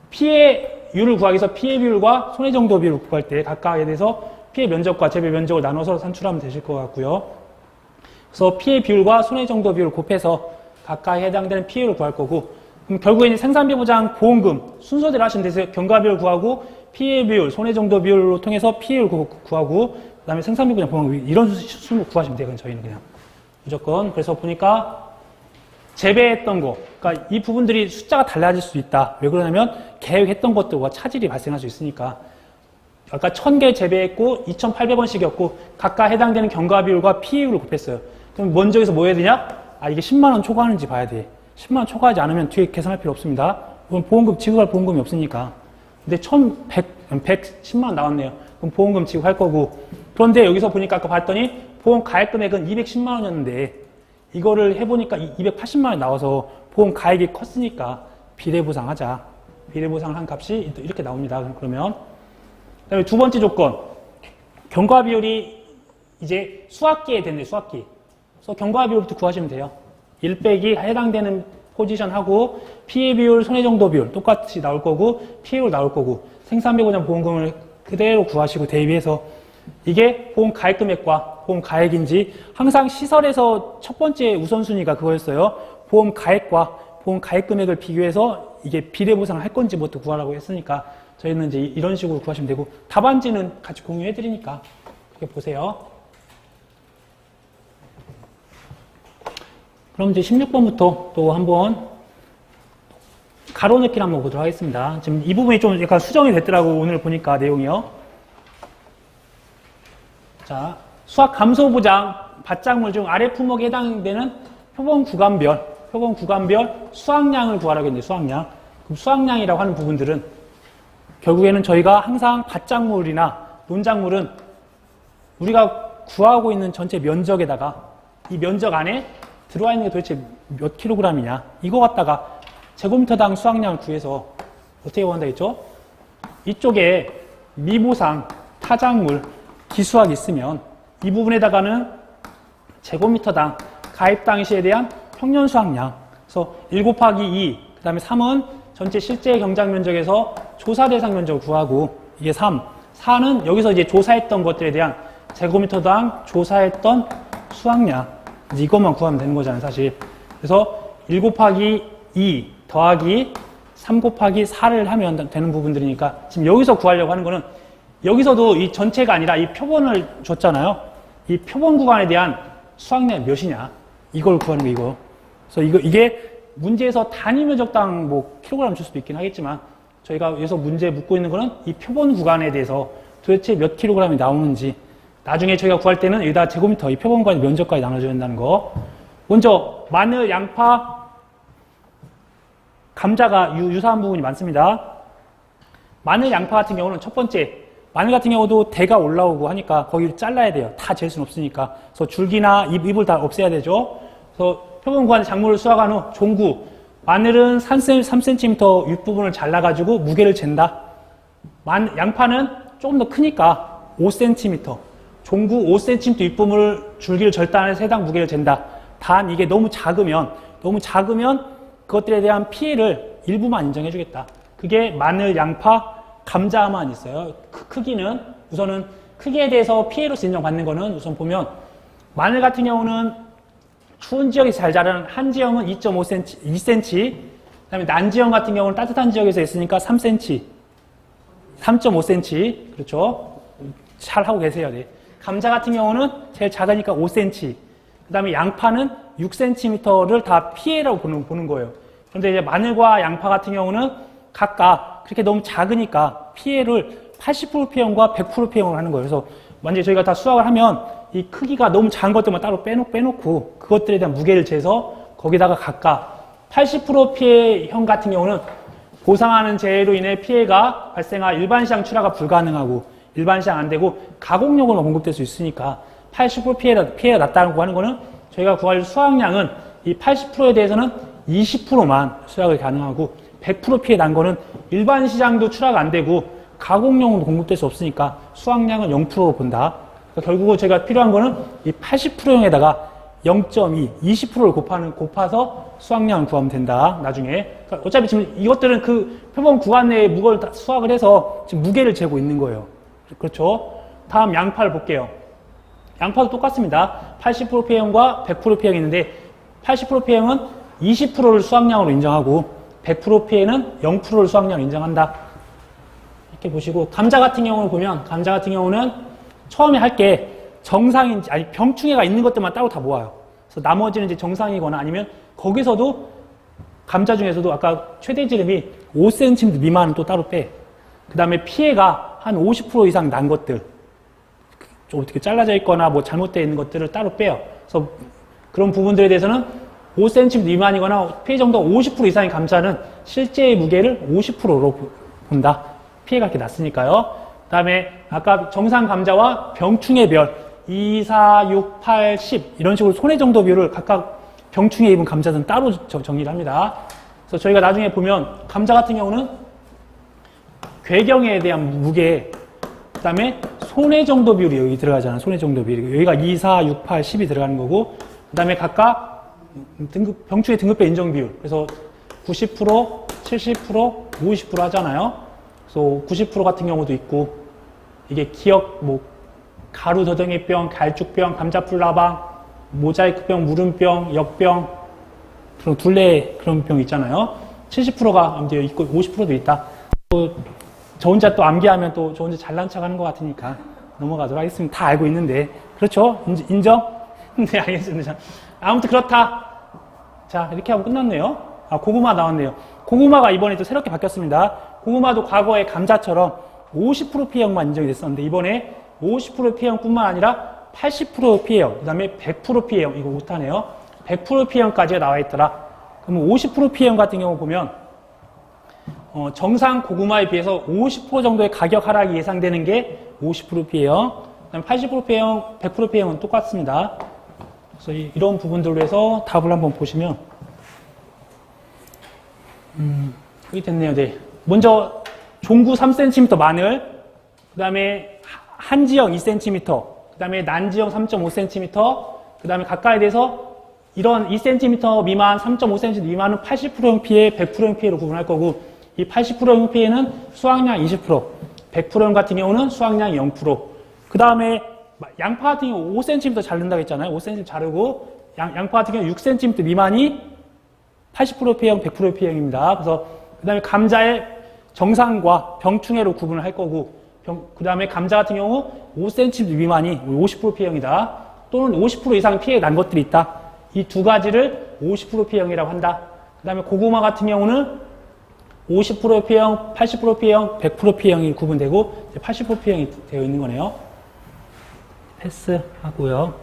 피해율을 구하기 위해서 피해 비율과 손해 정도 비율을 구할 때 각각에 대해서 피해 면적과 재배 면적을 나눠서 산출하면 되실 것 같고요. 그래서 피해 비율과 손해 정도 비율을 곱해서 각각에 해당되는 피해율을 구할 거고, 그럼 결국에는 생산비 보장 보험금 순서대로 하시면 되세요. 경과비율 구하고 피해 비율, 손해 정도 비율로 통해서 피해율 구하고, 그 다음에 생산비 보장 보험금 이런 순으로 구하시면 돼요. 저희는 그냥 무조건. 그래서 보니까 재배했던 거, 그러니까 이 부분들이 숫자가 달라질 수 있다. 왜 그러냐면 계획했던 것들과 차질이 발생할 수 있으니까. 아까 1000개 재배했고 2,800원씩이었고 각각 해당되는 경과비율과 피해율을 곱했어요. 그럼 먼저 여기서 뭐 해야 되냐? 아, 이게 10만 원 초과하는지 봐야 돼. 10만 원 초과하지 않으면 뒤에 계산할 필요 없습니다. 그럼 보험금 지급할 보험금이 없으니까. 근데 110만 원 나왔네요. 그럼 보험금 지급할 거고. 그런데 여기서 보니까 아까 봤더니 보험 가액 금액은 210만 원이었는데 이거를 해보니까 280만 원이 나와서 보험 가액이 컸으니까 비례보상하자. 비례보상을 한 값이 이렇게 나옵니다. 그러면 그다음에 두 번째 조건, 경과비율이 이제 수학기에 됐네, 수학기. 그래서 경과비율부터 구하시면 돼요. 1 빼기 해당되는 포지션하고 피해비율, 손해정도 비율 똑같이 나올 거고 피해율 나올 거고 생산비 보장 보험금을 그대로 구하시고 대비해서 이게 보험 가액 금액과 보험 가액인지 항상 시설에서 첫 번째 우선순위가 그거였어요. 보험 가액과 보험 가액 금액을 비교해서 이게 비례보상을 할 건지 뭐부터 구하라고 했으니까 저희는 이제 이런 식으로 구하시면 되고 답안지는 같이 공유해 드리니까 그렇게 보세요. 그럼 이제 16번부터 또 한번 가로넣기를 한번 보도록 하겠습니다. 지금 이 부분이 좀 약간 수정이 됐더라고 오늘 보니까 내용이요. 자, 수학 감소 보장 밭작물 중 아래 품목에 해당되는 표본 구간별 수확량을 구하라고 했는데 수확량. 그럼 수확량이라고 하는 부분들은 결국에는 저희가 항상 밭작물이나 논작물은 우리가 구하고 있는 전체 면적에다가 이 면적 안에 들어와 있는 게 도대체 몇 킬로그램이냐 이거 갖다가 제곱미터당 수확량을 구해서 어떻게 구한다 했죠? 이쪽에 미보상, 타작물, 기수학이 있으면 이 부분에다가는 제곱미터당 가입 당시에 대한 평년 수확량 그래서 1 곱하기 2 그 다음에 3은 전체 실제 경작 면적에서 조사 대상 면적을 구하고 이게 3, 4는 여기서 이제 조사했던 것들에 대한 제곱미터당 조사했던 수확량 이것만 구하면 되는 거잖아요 사실. 그래서 1 곱하기 2 더하기 3 곱하기 4를 하면 되는 부분들이니까 지금 여기서 구하려고 하는 거는 여기서도 이 전체가 아니라 이 표본을 줬잖아요. 이 표본 구간에 대한 수확량이 몇이냐 이걸 구하는 거 이거. 그래서 이게 문제에서 단위 면적당 뭐 킬로그램 줄 수도 있긴 하겠지만 저희가 여기서 문제에 묻고 있는 거는 이 표본 구간에 대해서 도대체 몇 킬로그램이 나오는지 나중에 저희가 구할 때는 여기다 제곱미터 이 표본 구간의 면적까지 나눠줘야 된다는 거. 먼저 마늘, 양파, 감자가 유사한 부분이 많습니다. 마늘, 양파 같은 경우는 첫 번째 마늘 같은 경우도 대가 올라오고 하니까 거기를 잘라야 돼요. 다 잴 수는 없으니까. 그래서 줄기나 잎을 다 없애야 되죠. 그래서 표본 구간의 작물을 수확한 후 종구 마늘은 3cm 윗부분을 잘라가지고 무게를 잰다. 양파는 조금 더 크니까 5cm 종구 5cm 윗부분을 줄기를 절단해서 해당 무게를 잰다. 단 이게 너무 작으면 그것들에 대한 피해를 일부만 인정해주겠다. 그게 마늘, 양파, 감자만 있어요. 크기는 우선은 크기에 대해서 피해로서 인정받는 거는 우선 보면 마늘 같은 경우는 추운 지역에서 잘 자라는 한지형은 2.5cm, 2cm 그다음에 난지형 같은 경우는 따뜻한 지역에서 있으니까 3cm, 3.5cm 그렇죠? 잘 하고 계세요. 네. 감자 같은 경우는 제일 작으니까 5cm 그 다음에 양파는 6cm를 다 피해라고 보는 거예요. 그런데 이제 마늘과 양파 같은 경우는 각각 그렇게 너무 작으니까 피해를 80% 피해형과 100% 피해형을 하는 거예요. 그래서 만약에 저희가 다 수확을 하면 이 크기가 너무 작은 것들만 따로 빼놓고 그것들에 대한 무게를 재서 거기다가 각각 80% 피해형 같은 경우는 보상하는 재해로 인해 피해가 발생한 일반 시장 출하가 불가능하고 일반 시장 안 되고 가공용으로 공급될 수 있으니까 80% 피해가 났다고 하는 거는 저희가 구할 수확량은 이 80%에 대해서는 20%만 수확이 가능하고 100% 피해 난 거는 일반 시장도 출하가 안 되고 가공용으로 공급될 수 없으니까 수확량은 0%로 본다. 그러니까 결국은 저희가 필요한 거는 이 80%형에다가 0.2, 20%를 곱해서 수확량을 구하면 된다. 나중에. 그러니까 어차피 지금 이것들은 그 표본 구간 내에 무게를 다 수확을 해서 지금 무게를 재고 있는 거예요. 그렇죠? 다음 양파를 볼게요. 양파도 똑같습니다. 80% 피해형과 100% 피해형이 있는데 80% 피해형은 20%를 수확량으로 인정하고 100% 피해는 0%를 수확량으로 인정한다. 이렇게 보시고 감자 같은 경우를 보면 감자 같은 경우는 처음에 할 게 정상인지 아니 병충해가 있는 것들만 따로 다 모아요. 그래서 나머지는 이제 정상이거나 아니면 거기서도 감자 중에서도 아까 최대 지름이 5cm 미만은 또 따로 빼. 그 다음에 피해가 한 50% 이상 난 것들 좀 어떻게 잘라져 있거나 뭐 잘못되어 있는 것들을 따로 빼요. 그래서 그런 부분들에 대해서는 5cm 미만이거나 피해 정도 50% 이상의 감자는 실제의 무게를 50%로 본다. 피해가 이렇게 났으니까요. 그 다음에 아까 정상 감자와 병충해 별 2, 4, 6, 8, 10 이런 식으로 손해 정도 비율을 각각 병충해 입은 감자들은 따로 정리를 합니다. 그래서 저희가 나중에 보면 감자 같은 경우는 궤경에 대한 무게 그 다음에 손해 정도 비율이 여기 들어가잖아요. 손해 정도 비율이 여기가 2, 4, 6, 8, 10이 들어가는 거고 그 다음에 각각 병충해 등급별 인정 비율 그래서 90%, 70%, 50% 하잖아요. 그래서 90% 같은 경우도 있고 이게 기억 뭐 가루 더덩이병, 갈죽병, 감자풀라방, 모자이크병, 무름병, 역병 그런 둘레 그런 병 있잖아요. 70%가 암되어 있고 50%도 있다. 또 저 혼자 또 암기하면 또 저 혼자 잘난 척하는 것 같으니까 넘어가도록 하겠습니다. 다 알고 있는데 그렇죠? 인정? 네 알겠습니다. 아무튼 그렇다. 자 이렇게 하고 끝났네요. 아 고구마 나왔네요. 고구마가 이번에 또 새롭게 바뀌었습니다. 고구마도 과거에 감자처럼 50% 피해형만 인정이 됐었는데 이번에 50% 피해형뿐만 아니라 80% 피해형, 그 다음에 100% 피해형, 이거 못하네요. 100% 피해형까지가 나와 있더라. 그러면 50% 피해형 같은 경우 보면 정상 고구마에 비해서 50% 정도의 가격 하락이 예상되는 게 50% 피해형, 그 다음에 80% 피해형, 100% 피해형은 똑같습니다. 그래서 이런 부분들로 해서 답을 한번 보시면 여기 됐네요. 네. 먼저 종구 3cm 마늘, 그 다음에 한지형 2cm, 그 다음에 난지형 3.5cm, 그 다음에 가까이 대해서 이런 2cm 미만, 3.5cm 미만은 80%형 피해, 100%형 피해로 구분할 거고 이 80%형 피해는 수확량 20%, 100%형 같은 경우는 수확량 0%. 그 다음에 양파 같은 경우 5cm 자른다고 했잖아요. 5cm 자르고 양파 같은 경우 6cm 미만이 80% 피해형, 100% 피해형입니다. 그래서 그 다음에 감자의 정상과 병충해로 구분을 할 거고 그 다음에 감자 같은 경우 5cm 미만이 50% 피해형이다. 또는 50% 이상 피해 난 것들이 있다. 이 두 가지를 50% 피해형이라고 한다. 그 다음에 고구마 같은 경우는 50% 피해형, 80% 피해형, 100% 피해형이 구분되고 80% 피해형이 되어 있는 거네요. 패스하고요.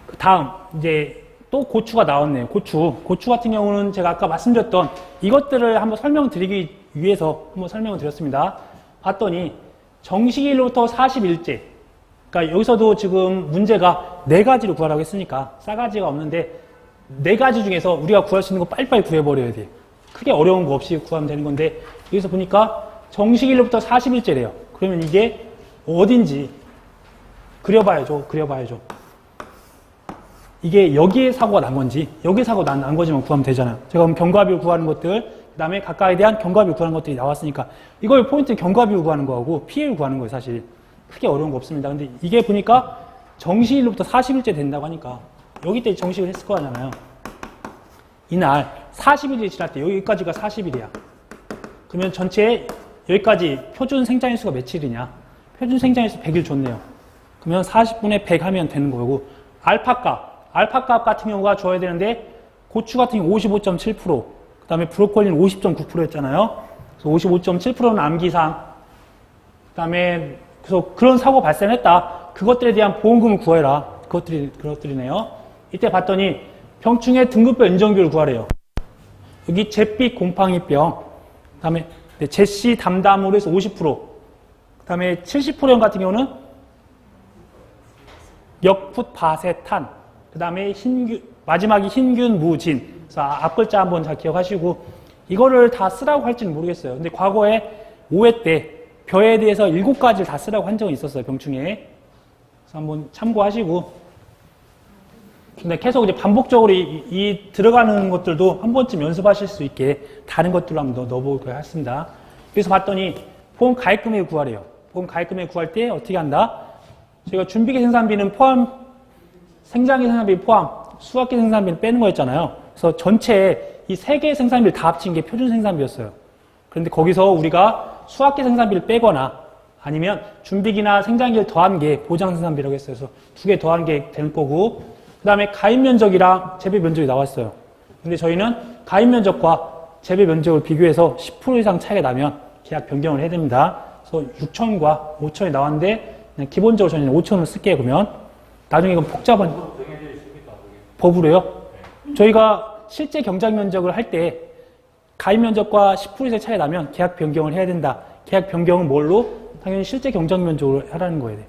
그 다음 이제 또 고추가 나왔네요. 고추 같은 경우는 제가 아까 말씀드렸던 이것들을 한번 설명드리기 위해서 한번 설명을 드렸습니다. 봤더니 정식일로부터 40일째. 그러니까 여기서도 지금 문제가 4가지로 구하라고 했으니까 싸가지가 없는데 4가지 중에서 우리가 구할 수 있는 거 빨리빨리 구해버려야 돼. 크게 어려운 거 없이 구하면 되는 건데 여기서 보니까 정식일로부터 40일째래요. 그러면 이게 어딘지 그려봐야죠. 이게 여기에 사고가 난 건지 여기에 사고가 난 거지만 구하면 되잖아요. 제가 그럼 경과비율 구하는 것들 그 다음에 가까이에 대한 경과비율 구하는 것들이 나왔으니까 이걸 포인트 경과비율 구하는 거하고 피해율 구하는 거예요. 사실 크게 어려운 거 없습니다. 근데 이게 보니까 정식일로부터 40일째 된다고 하니까 여기 때 정식을 했을 거잖아요. 이날 40일이 지날 때 여기까지가 40일이야. 그러면 전체 여기까지 표준 생장일수가 며칠이냐? 표준 생장일수 100일 줬네요. 그러면 40분의 100 하면 되는 거고 알파 값 같은 경우가 줘야 되는데 고추 같은 경우 55.7%, 그 다음에 브로콜리는 50.9%였잖아요. 그래서 55.7%는 암기상. 그 다음에 그래서 그런 사고 발생했다. 그것들에 대한 보험금을 구해라. 그것들이네요. 이때 봤더니 병충해 등급별 인정비율 구하래요. 여기 잿빛 곰팡이병, 그 다음에 제시 담담으로 해서 50%, 그 다음에 70%형 같은 경우는 역풋 바세탄, 그 다음에 마지막이 흰균 무진. 그래서 앞글자 한번 잘 기억하시고, 이거를 다 쓰라고 할지는 모르겠어요. 근데 과거에 5회 때 벼에 대해서 7가지를 다 쓰라고 한 적이 있었어요, 병충해에. 그래서 한번 참고하시고. 근데 계속 이제 반복적으로 이 들어가는 것들도 한 번쯤 연습하실 수 있게 다른 것들로 한번 넣어볼까 했습니다. 그래서 봤더니 보험 가입금액을 구하래요. 보험 가입금액을 구할 때 어떻게 한다? 저희가 준비계 생산비는 포함, 생장계 생산비 포함, 수학계 생산비를 빼는 거였잖아요. 그래서 전체 이 3개의 생산비를 다 합친 게 표준 생산비였어요. 그런데 거기서 우리가 수학계 생산비를 빼거나 아니면 준비기나 생장기를 더한 게 보장 생산비라고 했어요. 그래서 2개 더한 게 되는 거고, 그 다음에 가입 면적이랑 재배 면적이 나왔어요. 근데 저희는 가입 면적과 재배 면적을 비교해서 10% 이상 차이가 나면 계약 변경을 해야 됩니다. 그래서 6천과 5천이 나왔는데 그냥 기본적으로 저희는 5천을 쓸게요. 그러면 나중에 이건 복잡한 법으로요. 저희가 실제 경작 면적을 할 때 가입 면적과 10% 이상 차이 나면 계약 변경을 해야 된다. 계약 변경은 뭘로? 당연히 실제 경작 면적으로 하라는 거예요.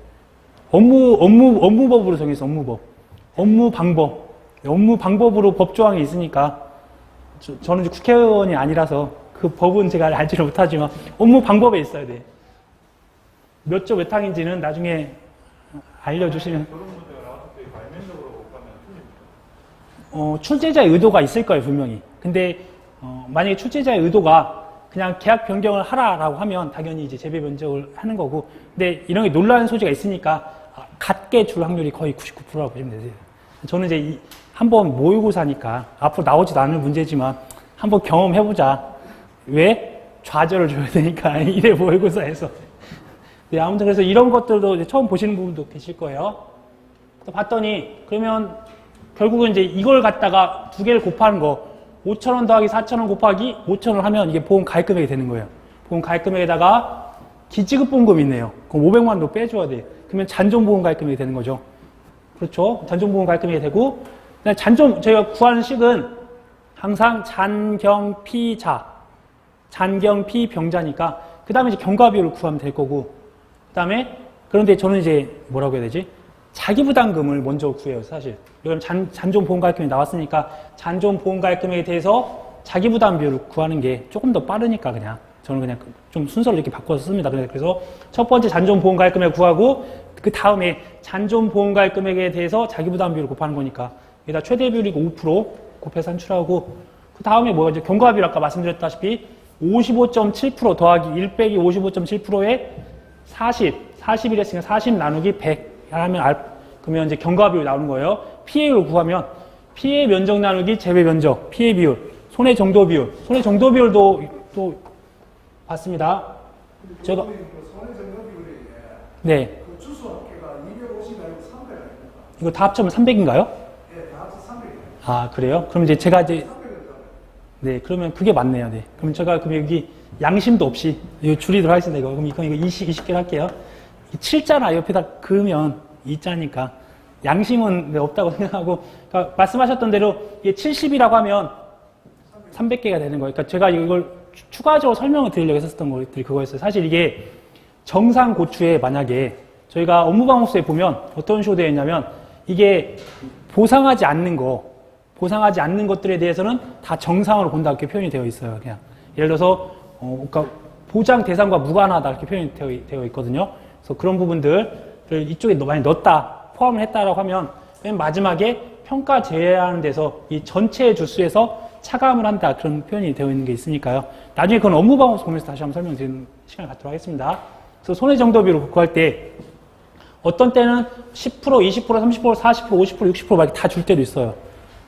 업무법으로 정해서 업무법. 업무 방법. 업무 방법으로 법조항이 있으니까 저는 이제 국회의원이 아니라서 그 법은 제가 알지를 못하지만 업무 방법에 있어야 돼. 몇 조 몇 항인지는 나중에 알려주시면. 출제자의 의도가 있을 거예요, 분명히. 근데 만약에 출제자의 의도가 그냥 계약 변경을 하라라고 하면 당연히 이제 재배 면적을 하는 거고, 근데 이런 게 논란 소지가 있으니까 같게 줄 확률이 거의 99%라고 보시면 되세요. 저는 이제 한번 모의고사니까 앞으로 나오지도 않을 문제지만 한번 경험해보자. 왜? 좌절을 줘야 되니까 이래 모의고사에서. 네, 아무튼 그래서 이런 것들도 이제 처음 보시는 분도 계실 거예요. 봤더니 그러면 결국은 이제 이걸 갖다가 2개를 곱하는 거 5,000원 더하기 4,000원 곱하기 5,000원 하면 이게 보험 가입금액이 되는 거예요. 보험 가입금액에다가 기지급 보험금이 있네요. 그럼 500만 원도 빼줘야 돼. 그러면 잔존보험 가입금액이 되는 거죠. 그렇죠. 잔존보험 가입금액이 되고, 저희가 구하는 식은 항상 잔경피자, 잔경피병자니까 그 다음에 이제 경과비율을 구하면 될 거고, 그 다음에 그런데 저는 이제 뭐라고 해야 되지? 자기부담금을 먼저 구해요, 사실. 이건 잔존보험가입금액이 나왔으니까 잔존보험가입금액에 대해서 자기부담 비율을 구하는 게 조금 더 빠르니까 저는 그냥 좀 순서를 이렇게 바꿔서 씁니다. 그래서 첫 번째 잔존보험가입금액 구하고 그 다음에 잔존보험가입금액에 대해서 자기부담 비율을 곱하는 거니까 여기다 최대 비율이고 5% 곱해서 산출하고, 그 다음에 뭐가 경과비율 아까 말씀드렸다시피 55.7% 더하기 1 빼기 55.7%에 40일 했으니까 40 나누기 100 하면 그러면 이제 경과비율 나오는 거예요. 피해율을 구하면 피해 면적 나누기 재배 면적, 피해 비율, 손해 정도 비율, 손해 정도 비율도 또 봤습니다. 제가 손해 정도 비율이 네. 그 주수 합계가 250 아니고 300 아닙니까? 이거 다 합치면 300인가요? 네, 다 합쳐 300이에요. 아, 그래요? 그럼 이제 제가 이제 300을 네, 그러면 그게 맞네요. 네. 그럼 제가 여기 양심도 없이 이거 줄이도록 하겠습니다. 이거. 그럼 이거 20개를 할게요. 7자나 옆에다 그으면 2자니까 양심은 없다고 생각하고, 그러니까 말씀하셨던 대로 이게 70이라고 하면 300개가 되는 거예요. 그러니까 제가 이걸 추가적으로 설명을 드리려고 했었던 것들이 그거였어요. 사실 이게 정상 고추에 만약에 저희가 업무방법서에 보면 어떤 식으로 되어 있냐면 이게 보상하지 않는 것들에 대해서는 다 정상으로 본다 이렇게 표현이 되어 있어요. 그냥 예를 들어서 그러니까 보장 대상과 무관하다 이렇게 표현이 되어 있거든요. 그래서 그런 부분들을 이쪽에 많이 넣었다, 포함을 했다라고 하면 맨 마지막에 평가 제외하는 데서 이 전체 주수에서 차감을 한다 그런 표현이 되어 있는 게 있으니까요. 나중에 그건 업무방법 보면서 다시 한번 설명드리는 시간을 갖도록 하겠습니다. 그래서 손해정도비를 구할 때 어떤 때는 10%, 20%, 30%, 40%, 50%, 60% 막 다 줄 때도 있어요.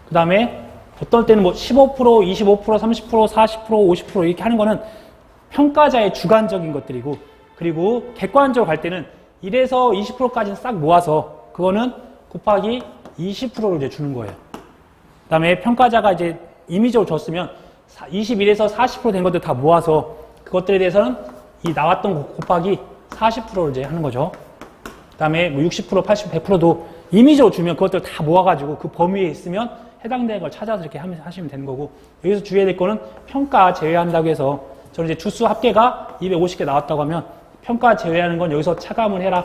그 다음에 어떤 때는 뭐 15%, 25%, 30%, 40%, 50% 이렇게 하는 거는 평가자의 주관적인 것들이고, 그리고 객관적으로 갈 때는 1에서 20%까지는 싹 모아서 그거는 곱하기 20%를 이제 주는 거예요. 그 다음에 평가자가 이제 임의적으로 줬으면 21에서 40% 된 것들 다 모아서 그것들에 대해서는 이 나왔던 거 곱하기 40%를 이제 하는 거죠. 그 다음에 뭐 60%, 80%, 100%도 임의적으로 주면 그것들 다 모아가지고 그 범위에 있으면 해당되는 걸 찾아서 이렇게 하시면 되는 거고, 여기서 주의해야 될 거는 평가 제외한다고 해서, 저는 이제 주수 합계가 250개 나왔다고 하면 평가 제외하는 건 여기서 차감을 해라,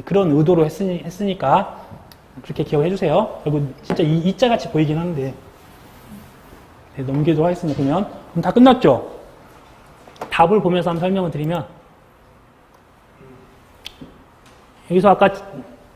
그런 의도로 했으니까 그렇게 기억해 주세요. 그리고 진짜 이자 같이 보이긴 하는데, 네, 넘기도록 하겠습니다. 그럼 다 끝났죠? 답을 보면서 한번 설명을 드리면, 여기서 아까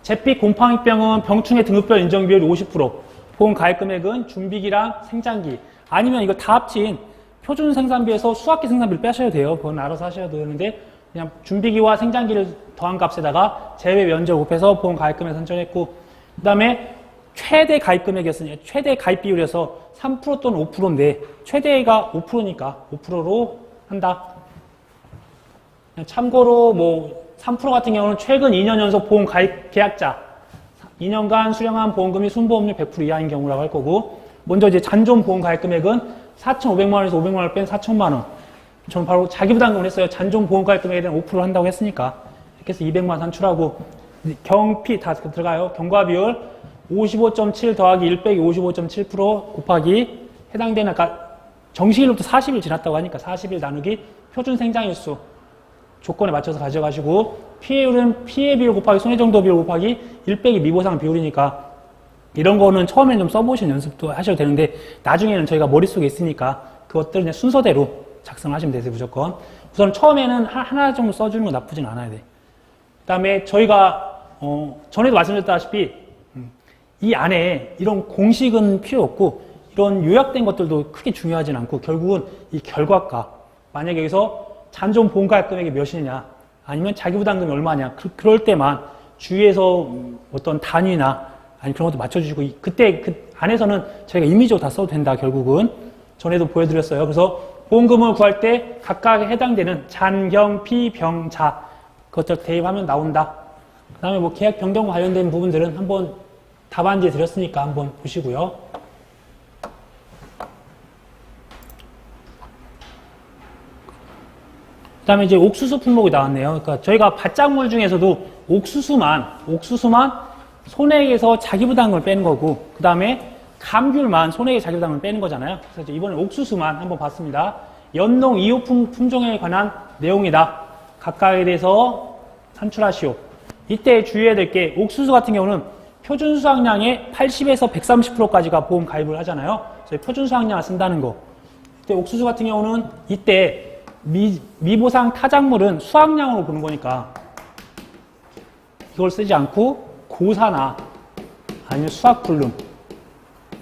잿빛 곰팡이병은 병충해 등급별 인정 비율 50%, 보험 가입 금액은 준비기랑 생산기, 아니면 이거 다 합친 표준 생산비에서 수학기 생산비를 빼셔야 돼요. 그건 알아서 하셔야 되는데, 그냥 준비기와 생산기를 더한 값에다가 제외 면적 곱해서 보험 가입 금액 선정했고, 그 다음에 최대 가입 금액이었으니까 최대 가입 비율에서 3% 또는 5%인데 최대가 5%니까 5%로 한다. 참고로 뭐 3% 같은 경우는 최근 2년 연속 보험 가입 계약자 2년간 수령한 보험금이 순보험료 100% 이하인 경우라고 할 거고, 먼저 이제 잔존 보험 가입 금액은 4,500만 원에서 500만 원을 뺀 4천만 원. 저는 바로 자기부담금을 했어요. 잔존 보험 가입 금액에 대한 5%를 한다고 했으니까. 이렇게 해서 200만 원 산출하고, 경피 다 들어가요. 경과 비율 55.7 더하기 1 빼기 55.7% 곱하기 해당되는 아까 정시일로부터 40일 지났다고 하니까 40일 나누기 표준 생장일수 조건에 맞춰서 가져가시고, 피해율은 피해 비율 곱하기 손해정도 비율 곱하기 1 빼기 미보상 비율이니까 이런 거는 처음에는 좀 써보신 연습도 하셔도 되는데 나중에는 저희가 머릿속에 있으니까 그것들 그냥 순서대로 작성하시면 되세요. 무조건. 우선 처음에는 하나 정도 써주는 건 나쁘진 않아야 돼. 그 다음에 저희가 전에도 말씀드렸다시피 이 안에 이런 공식은 필요 없고 이런 요약된 것들도 크게 중요하진 않고 결국은 이 결과가 만약에 여기서 잔존 보험가입 금액이 몇이냐 아니면 자기부담금이 얼마냐 그럴 때만 주위에서 어떤 단위나 아니 그런 것도 맞춰주시고 그때 그 안에서는 저희가 임의적으로 다 써도 된다. 결국은 전에도 보여드렸어요. 그래서 보험금을 구할 때 각각에 해당되는 잔, 경, 피, 병, 자 그것들 대입하면 나온다. 그 다음에 뭐 계약 변경과 관련된 부분들은 한번 답안지에 드렸으니까 한번 보시고요. 그 다음에 이제 옥수수 품목이 나왔네요. 그러니까 저희가 바짝물 중에서도 옥수수만 손해액에서 자기부담금을 빼는 거고, 그 다음에 감귤만 손해액 자기부담금을 빼는 거잖아요. 그래서 이번에 옥수수만 한번 봤습니다. 연농 2호 품종에 관한 내용이다. 각각에 대해서 산출하시오. 이때 주의해야 될 게 옥수수 같은 경우는 표준 수확량의 80에서 130%까지가 보험 가입을 하잖아요. 그래서 표준 수확량을 쓴다는 거. 이때 옥수수 같은 경우는 이때 미보상 타작물은 수확량으로 보는 거니까 이걸 쓰지 않고 고사나 아니면 수확불능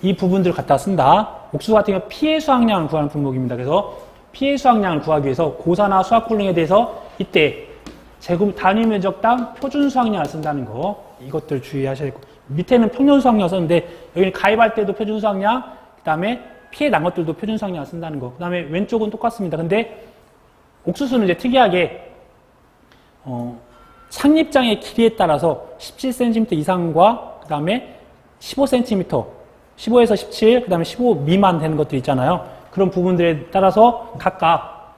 이 부분들을 갖다 쓴다. 옥수수 같은 경우 피해 수확량을 구하는 품목입니다. 그래서 피해 수확량을 구하기 위해서 고사나 수확불능에 대해서 이때 제곱 단위 면적당 표준 수확량을 쓴다는 거 이것들 주의하셔야 되고, 밑에는 평년 수확량 썼는데 여기는 가입할 때도 표준 수확량, 그 다음에 피해 난 것들도 표준 수확량을 쓴다는 거. 그 다음에 왼쪽은 똑같습니다. 근데 옥수수는 이제 특이하게 착립장의 길이에 따라서 17cm 이상과 그 다음에 15cm, 15에서 17, 그 다음에 15 미만 되는 것들 있잖아요. 그런 부분들에 따라서 각각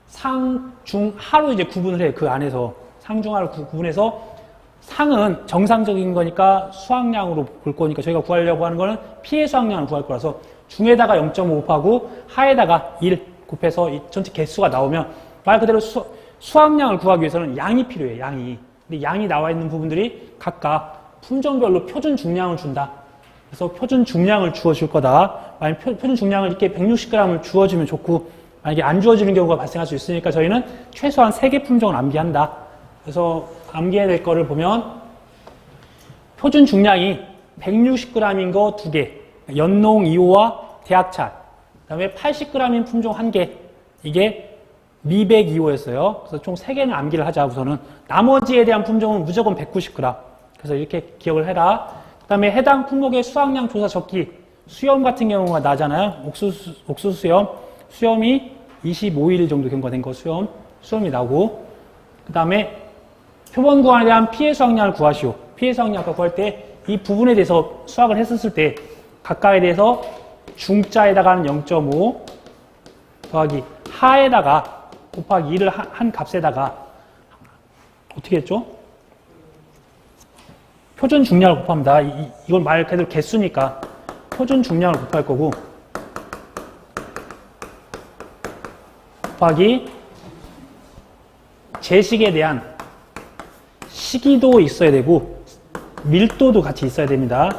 상, 중, 하로 이제 구분을 해요. 그 안에서 상중하로 구분해서 상은 정상적인 거니까 수확량으로 볼 거니까 저희가 구하려고 하는 거는 피해 수확량을 구할 거라서 중에다가 0.5 곱하고 하에다가 1 곱해서 이 전체 개수가 나오면 말 그대로 수확량을 구하기 위해서는 양이 필요해요. 양이. 근데 양이 나와 있는 부분들이 각각 품종별로 표준 중량을 준다. 그래서 표준 중량을 주어줄 거다. 만약 표준 중량을 이렇게 160g을 주어주면 좋고, 만약에 안 주어지는 경우가 발생할 수 있으니까 저희는 최소한 3개 품종을 암기한다. 그래서 암기해야 될 거를 보면 표준 중량이 160g인 거 2개, 연농 2호와 대학찬, 그 다음에 80g인 품종 1개, 이게 미백 2호였어요. 그래서 총 3개는 암기를 하자. 우선은 나머지에 대한 품종은 무조건 190g. 그래서 이렇게 기억을 해라. 그 다음에 해당 품목의 수확량 조사 적기, 수염 같은 경우가 나잖아요. 옥수수 수염이 25일 정도 경과된 거 수염이 나오고, 그 다음에 표본 구간에 대한 피해 수확량을 구하시오. 피해 수확량 아까 구할 때 이 부분에 대해서 수확을 했었을 때 각각에 대해서 중자에다가는 0.5 더하기 하에다가 곱하기 2를 한 값에다가 어떻게 했죠? 표준 중량을 곱합니다. 이건 말 그대로 개수니까 표준 중량을 곱할 거고 곱하기 제식에 대한 시기도 있어야 되고 밀도도 같이 있어야 됩니다.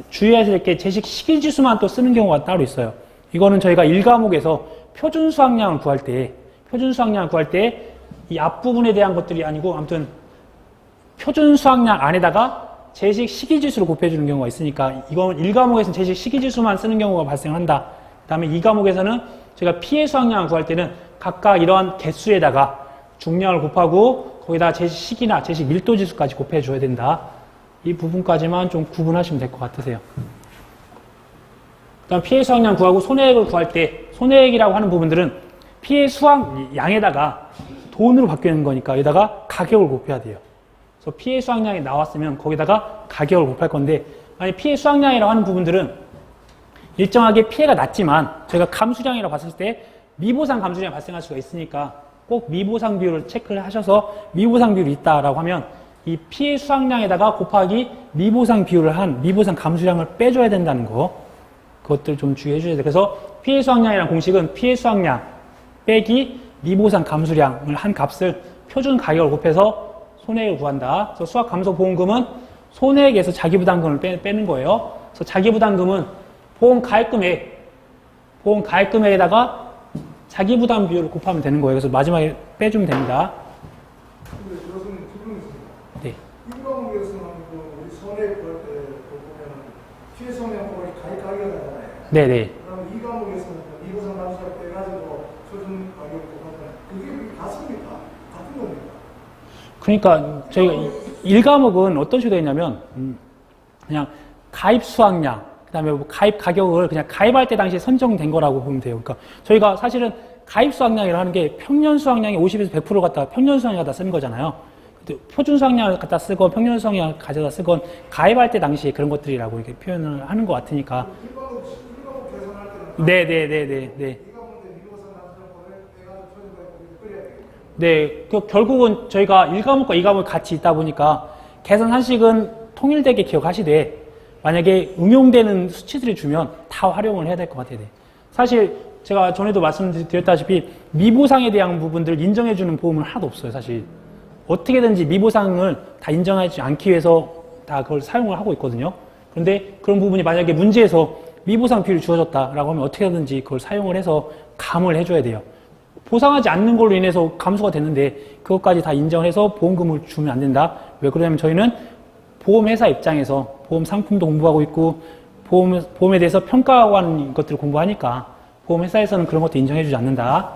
주의하셔야 될 게 제식 시기 지수만 또 쓰는 경우가 따로 있어요. 이거는 저희가 1과목에서 표준 수확량을 구할 때 이 앞부분에 대한 것들이 아니고 아무튼 표준 수확량 안에다가 제식 시기 지수를 곱해주는 경우가 있으니까 이건 1과목에서는 제식 시기 지수만 쓰는 경우가 발생한다. 그 다음에 2과목에서는 저희가 피해 수확량을 구할 때는 각각 이러한 개수에다가 중량을 곱하고 거기다가 제식 시기나 제식 밀도 지수까지 곱해줘야 된다. 이 부분까지만 좀 구분하시면 될 것 같으세요. 그다음 피해 수확량 구하고 손해액을 구할 때 손해액이라고 하는 부분들은 피해 수확량에다가 돈으로 바뀌는 거니까 여기다가 가격을 곱해야 돼요. 그래서 피해 수확량이 나왔으면 거기다가 가격을 곱할 건데 만약 피해 수확량이라고 하는 부분들은 일정하게 피해가 났지만 저희가 감수량이라고 봤을 때 미보상 감수량이 발생할 수가 있으니까 꼭 미보상 비율을 체크를 하셔서 미보상 비율이 있다라고 하면 이 피해 수확량에다가 곱하기 미보상 비율을 한 미보상 감수량을 빼줘야 된다는 거 그것들 좀 주의해 주셔야 돼요. 그래서 피해 수확량이라는 공식은 피해 수확량 빼기 미보상 감수량을 한 값을 표준 가격을 곱해서 손해액을 구한다. 그래서 수확감소보험금은 손해액에서 자기부담금을 빼는 거예요. 그래서 자기부담금은 보험가입금액에다가 자기부담 비율을 곱하면 되는 거예요. 그래서 마지막에 빼주면 됩니다. 근데 교수님 질문 있습니다. 네. 1과목에서는 우리 손해액 구할 때 보면 피해 수확량 보험이 가입가격이 나잖아요. 네네. 그럼 2과목에서는 미보상 감수를 빼가지고 표준 가격을 곱하면 그게 같습니까? 같은 겁니까? 그러니까 저희가 1과목은 어떤 식으로 되어 있냐면 그냥 가입 수확량 그다음에 뭐 가입 가격을 그냥 가입할 때 당시에 선정된 거라고 보면 돼요. 그러니까 저희가 사실은 가입 수확량이라고 하는 게 평년 수확량이 50에서 100% 갖다 평년 수확량 갖다 쓰는 거잖아요. 표준 수확량을 갖다 쓰건 평년 수확량을 가져다 쓰건 가입할 때 당시에 그런 것들이라고 이렇게 표현을 하는 것 같으니까. 1과목 계산할 때는 네네네네. 네. 네, 결국은 저희가 1과목과 2과목 같이 있다 보니까 계산 한식은 통일되게 기억하시되 만약에 응용되는 수치들이 주면 다 활용을 해야 될 것 같아요. 사실 제가 전에도 말씀드렸다시피 미보상에 대한 부분들을 인정해주는 보험은 하나도 없어요. 사실 어떻게든지 미보상을 다 인정하지 않기 위해서 다 그걸 사용을 하고 있거든요. 그런데 그런 부분이 만약에 문제에서 미보상 비율이 주어졌다라고 하면 어떻게든지 그걸 사용을 해서 감을 해줘야 돼요. 보상하지 않는 걸로 인해서 감소가 됐는데 그것까지 다 인정해서 보험금을 주면 안 된다. 왜 그러냐면 저희는 보험회사 입장에서 보험 상품도 공부하고 있고 보험에 대해서 평가하고 하는 것들을 공부하니까 보험회사에서는 그런 것도 인정해주지 않는다.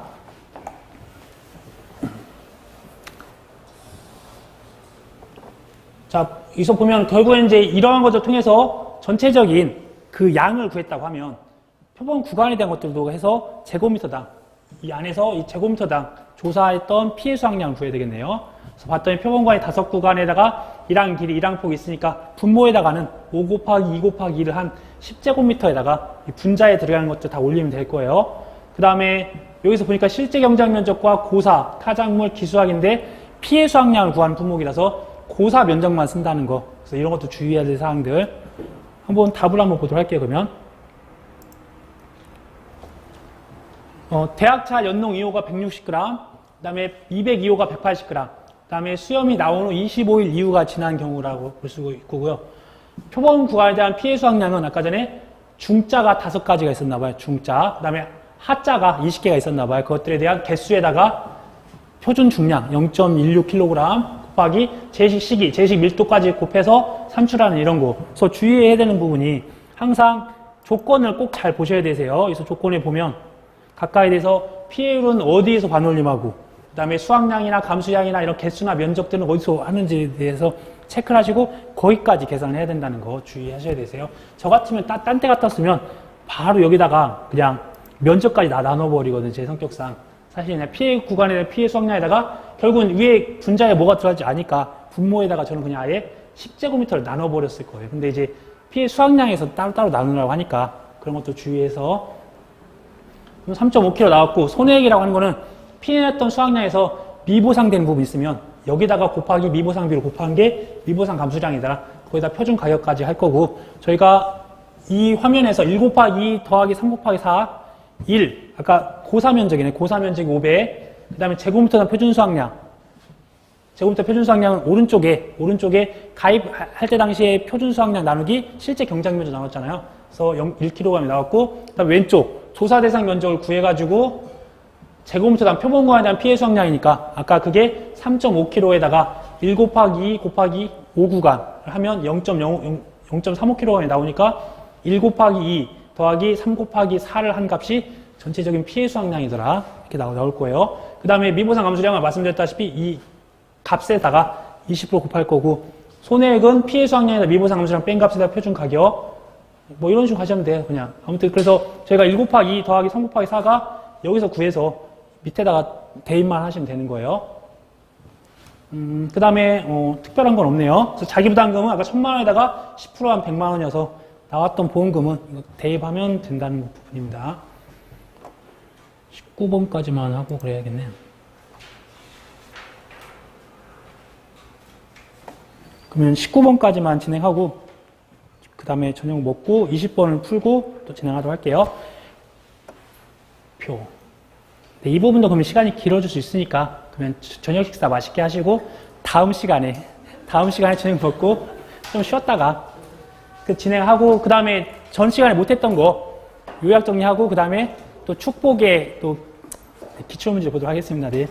자, 여기서 보면 결국엔 이제 이러한 것을 통해서 전체적인 그 양을 구했다고 하면 표본 구간에 대한 것들도 해서 제곱미터당 이 안에서 이 제곱미터당 조사했던 피해 수확량을 구해야 되겠네요. 그래서 봤더니 표본관이 5구간에다가 1항 길이 1항 폭이 있으니까 분모에다가는 5 곱하기 2 곱하기 2를 한 10제곱미터에다가 이 분자에 들어가는 것들 다 올리면 될 거예요. 그 다음에 여기서 보니까 실제 경작 면적과 고사, 타작물, 기수학인데 피해 수확량을 구하는 품목이라서 고사 면적만 쓴다는 거. 그래서 이런 것도 주의해야 될 사항들. 한번 답을 한번 보도록 할게요, 그러면. 대학차 연농 2호가 160g, 그 다음에 202호가 180g, 그 다음에 수염이 나온 후 25일 이후가 지난 경우라고 볼 수 있고요. 표본 구간에 대한 피해 수확량은 아까 전에 중자가 5가지가 있었나 봐요. 중자. 그 다음에 하자가 20개가 있었나 봐요. 그것들에 대한 개수에다가 표준 중량 0.16kg 곱하기 제식 시기, 제식 밀도까지 곱해서 산출하는 이런 거. 그래서 주의해야 되는 부분이 항상 조건을 꼭 잘 보셔야 되세요. 그래서 조건에 보면 각각에 대해서 피해율은 어디에서 반올림하고 그 다음에 수확량이나 감수량이나 이런 개수나 면적들은 어디서 하는지에 대해서 체크를 하시고 거기까지 계산을 해야 된다는 거 주의하셔야 되세요. 저 같으면 딴 데 같았으면 바로 여기다가 그냥 면적까지 다 나눠버리거든요. 제 성격상. 사실 그냥 피해 구간에 피해 수확량에다가 결국은 위에 분자에 뭐가 들어갈지 아니까 분모에다가 저는 그냥 아예 10제곱미터를 나눠버렸을 거예요. 근데 이제 피해 수확량에서 따로따로 나누라고 하니까 그런 것도 주의해서 3.5kg 나왔고 손해액이라고 하는 거는 피해했던 수확량에서 미보상된 부분이 있으면 여기다가 곱하기 미보상 비율을 곱한 게 미보상 감수량이다. 거기다 표준 가격까지 할 거고 저희가 이 화면에서 1 곱하기 2 더하기 3 곱하기 4, 1. 아까 고사 면적이네. 고사 면적이 5배. 그 다음에 제곱미터 표준 수확량. 제곱미터 표준 수확량은 오른쪽에 가입할 때 당시에 표준 수확량 나누기 실제 경작 면적 나눴잖아요. 그래서 1kg이 나왔고, 그 다음에 왼쪽 조사 대상 면적을 구해가지고 제곱미터당 표본광에 대한 피해 수확량이니까 아까 그게 3.5kg에다가 1 곱하기 2 곱하기 5구간 하면 0.35kg이 나오니까 1 곱하기 2 더하기 3 곱하기 4를 한 값이 전체적인 피해 수확량이더라. 이렇게 나올 거예요. 그 다음에 미보상 감수량을 말씀드렸다시피 이 값에다가 20% 곱할 거고, 손해액은 피해 수확량에다 미보상 감수량 뺀 값에다 표준 가격. 뭐 이런 식으로 하시면 돼요, 그냥. 아무튼 그래서 저희가 1 곱하기 2 더하기 3 곱하기 4가 여기서 구해서 밑에다가 대입만 하시면 되는 거예요. 그 다음에 특별한 건 없네요. 그래서 자기부담금은 아까 1,000만 원에다가 10% 한 100만 원이어서 나왔던 보험금은 이거 대입하면 된다는 부분입니다. 19번까지만 하고 그래야겠네요. 그러면 19번까지만 진행하고 그 다음에 저녁 먹고 20번을 풀고 또 진행하도록 할게요. 표. 네, 이 부분도 그러면 시간이 길어질 수 있으니까 그러면 저녁 식사 맛있게 하시고 다음 시간에 저녁 먹고 좀 쉬었다가 진행하고 그 다음에 전 시간에 못했던 거 요약 정리하고 그 다음에 또 축복의 또 기출문제 보도록 하겠습니다. 네.